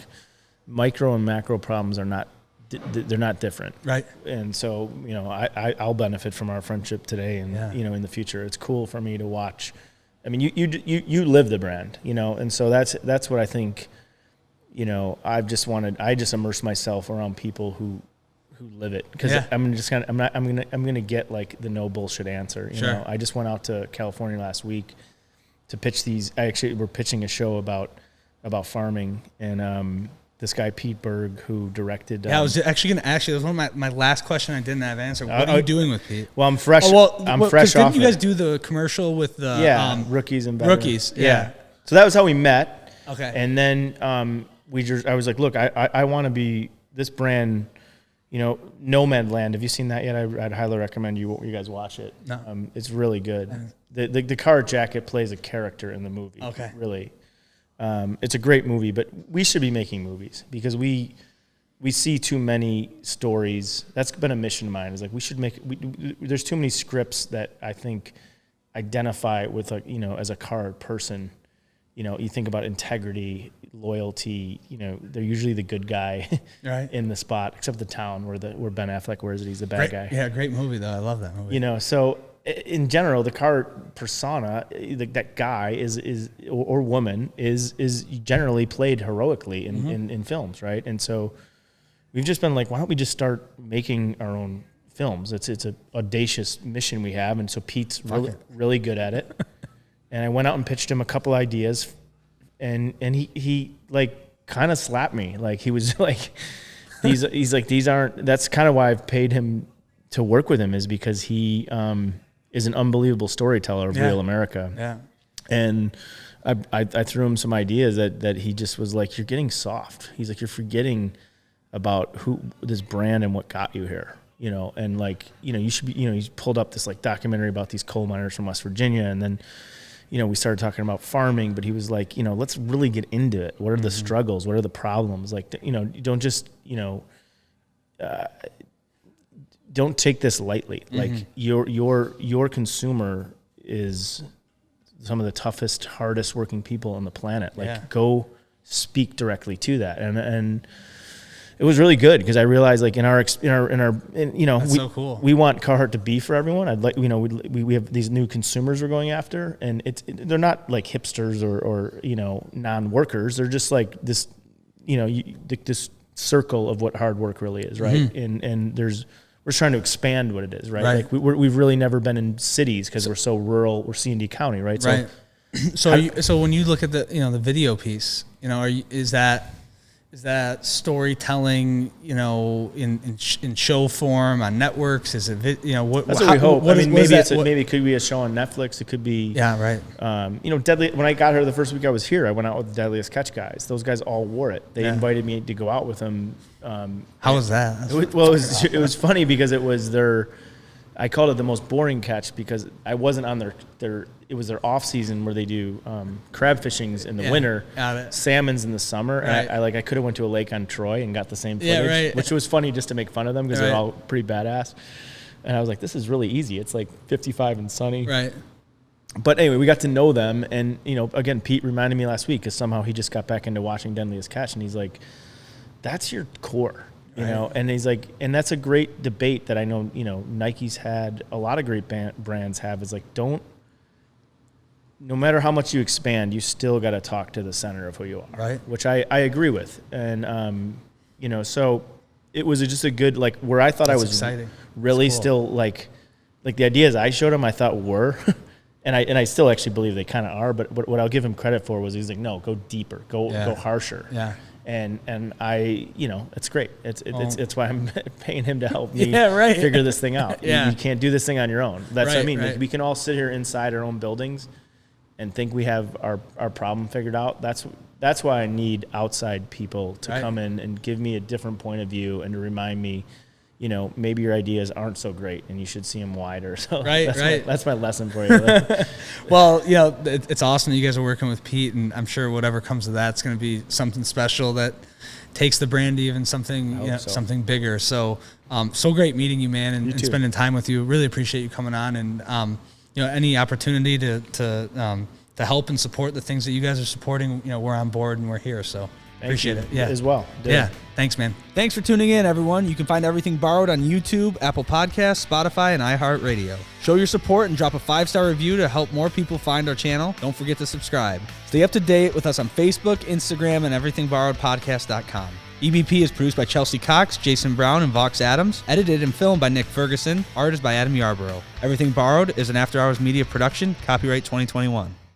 micro and macro problems are not. They're not different, right? And so I'll benefit from our friendship today, and in the future, it's cool for me to watch. I mean, you live the brand, and so that's what I think. I just immerse myself around people who live it, because I'm gonna get like the no bullshit answer. Sure. I just went out to California last week to pitch these. We're pitching a show about farming, and this guy, Pete Berg, who directed... I was actually going to ask you. That was one of my last question I didn't have answered. What are you doing with Pete? Well, I'm fresh. I'm fresh off. Didn't you guys do the commercial with the... rookies and better. Rookies, yeah. So that was how we met. Okay. And then I was like, look, I want to be this brand, Nomad Land. Have you seen that yet? I'd highly recommend you guys watch it. No. It's really good. The Carhartt jacket plays a character in the movie. Okay. Really. It's a great movie, but we should be making movies because we see too many stories. That's been a mission of mine. Is like we should make. There's too many scripts that I think identify with as a Carhartt person. You think about integrity, loyalty. They're usually the good guy in the spot, except the town where Ben Affleck wears it. He's the bad guy. Yeah, great movie though. I love that movie. So in general, the Carhartt persona, that guy or woman is generally played heroically in films, right? And so we've just been like, why don't we just start making our own films? It's an audacious mission we have, and so Pete's really good at it. And I went out and pitched him a couple ideas, and he like kind of slapped me. Like he was like, he's like, these aren't. That's kind of why I've paid him to work with him, is because he is an unbelievable storyteller of real America. Yeah. And I threw him some ideas that he just was like, you're getting soft. He's like, you're forgetting about this brand and what got you here, you know, and like, you know, you should be, you know, he's pulled up this like documentary about these coal miners from West Virginia. And then, you know, we started talking about farming, but he was like, you know, let's really get into it. What are the struggles? What are the problems? Like, you know, you don't just, you know, don't take this lightly. Like your consumer is some of the toughest, hardest working people on the planet. Like go speak directly to that. And it was really good because I realized like in our you know, that's so cool. We want Carhartt to be for everyone. I'd like, you know, we have these new consumers we're going after, and they're not like hipsters or you know, non-workers. They're just like this, you know, this circle of what hard work really is. Right. And we're trying to expand what it is, right? Like we've really never been in cities because we're so rural. We're C&D County, right? Right. So when you look at the, you know, the video piece, you know, is that storytelling, you know, in show form on networks? Is it, you know, that's what we hope. I mean, maybe it could be a show on Netflix. It could be, you know, Deadly. When I got here the first week I was here, I went out with the Deadliest Catch guys. Those guys all wore it. They invited me to go out with them. How was that? It was funny because it was I called it the most boring catch because I wasn't on it was their off season where they do crab fishings in the winter, salmons in the summer. And I could have went to a lake on Troy and got the same footage, which was funny just to make fun of them because they're all pretty badass. And I was like, this is really easy. It's like 55 and sunny. Right. But anyway, we got to know them. And, you know, again, Pete reminded me last week because somehow he just got back into watching Deadliest Catch. And he's like, that's your core. You know, and he's like, and that's a great debate that I know, you know, Nike's had, a lot of great brands have, is like, no matter how much you expand, you still got to talk to the center of who you are. Right. Which I agree with. And, you know, so it was just a good, like, where I thought that's I was exciting. Really cool. Still like the ideas I showed him, I thought were, and I still actually believe they kind of are, but what I'll give him credit for was he's like, no, go deeper, go harsher. Yeah. And I, you know, it's great. It's why I'm paying him to help me figure this thing out. You can't do this thing on your own. That's what I mean. Like, we can all sit here inside our own buildings and think we have our problem figured out. That's why I need outside people to come in and give me a different point of view and to remind me, you know, maybe your ideas aren't so great and you should see them wider. So that's my lesson for you. Well, you know, it's awesome that you guys are working with Pete, and I'm sure whatever comes of that's going to be something special that takes the brand to even something, something bigger. So, so great meeting you, man, and spending time with you. Really appreciate you coming on, and you know, any opportunity to help and support the things that you guys are supporting. You know, we're on board and we're here. So. Appreciate it. Yeah. As well. Thanks, man. Thanks for tuning in, everyone. You can find Everything Borrowed on YouTube, Apple Podcasts, Spotify, and iHeartRadio. Show your support and drop a 5-star review to help more people find our channel. Don't forget to subscribe. Stay up to date with us on Facebook, Instagram, and everythingborrowedpodcast.com. EBP is produced by Chelsea Cox, Jason Brown, and Vox Adams. Edited and filmed by Nick Ferguson. Art is by Adam Yarborough. Everything Borrowed is an after-hours media production. Copyright 2021.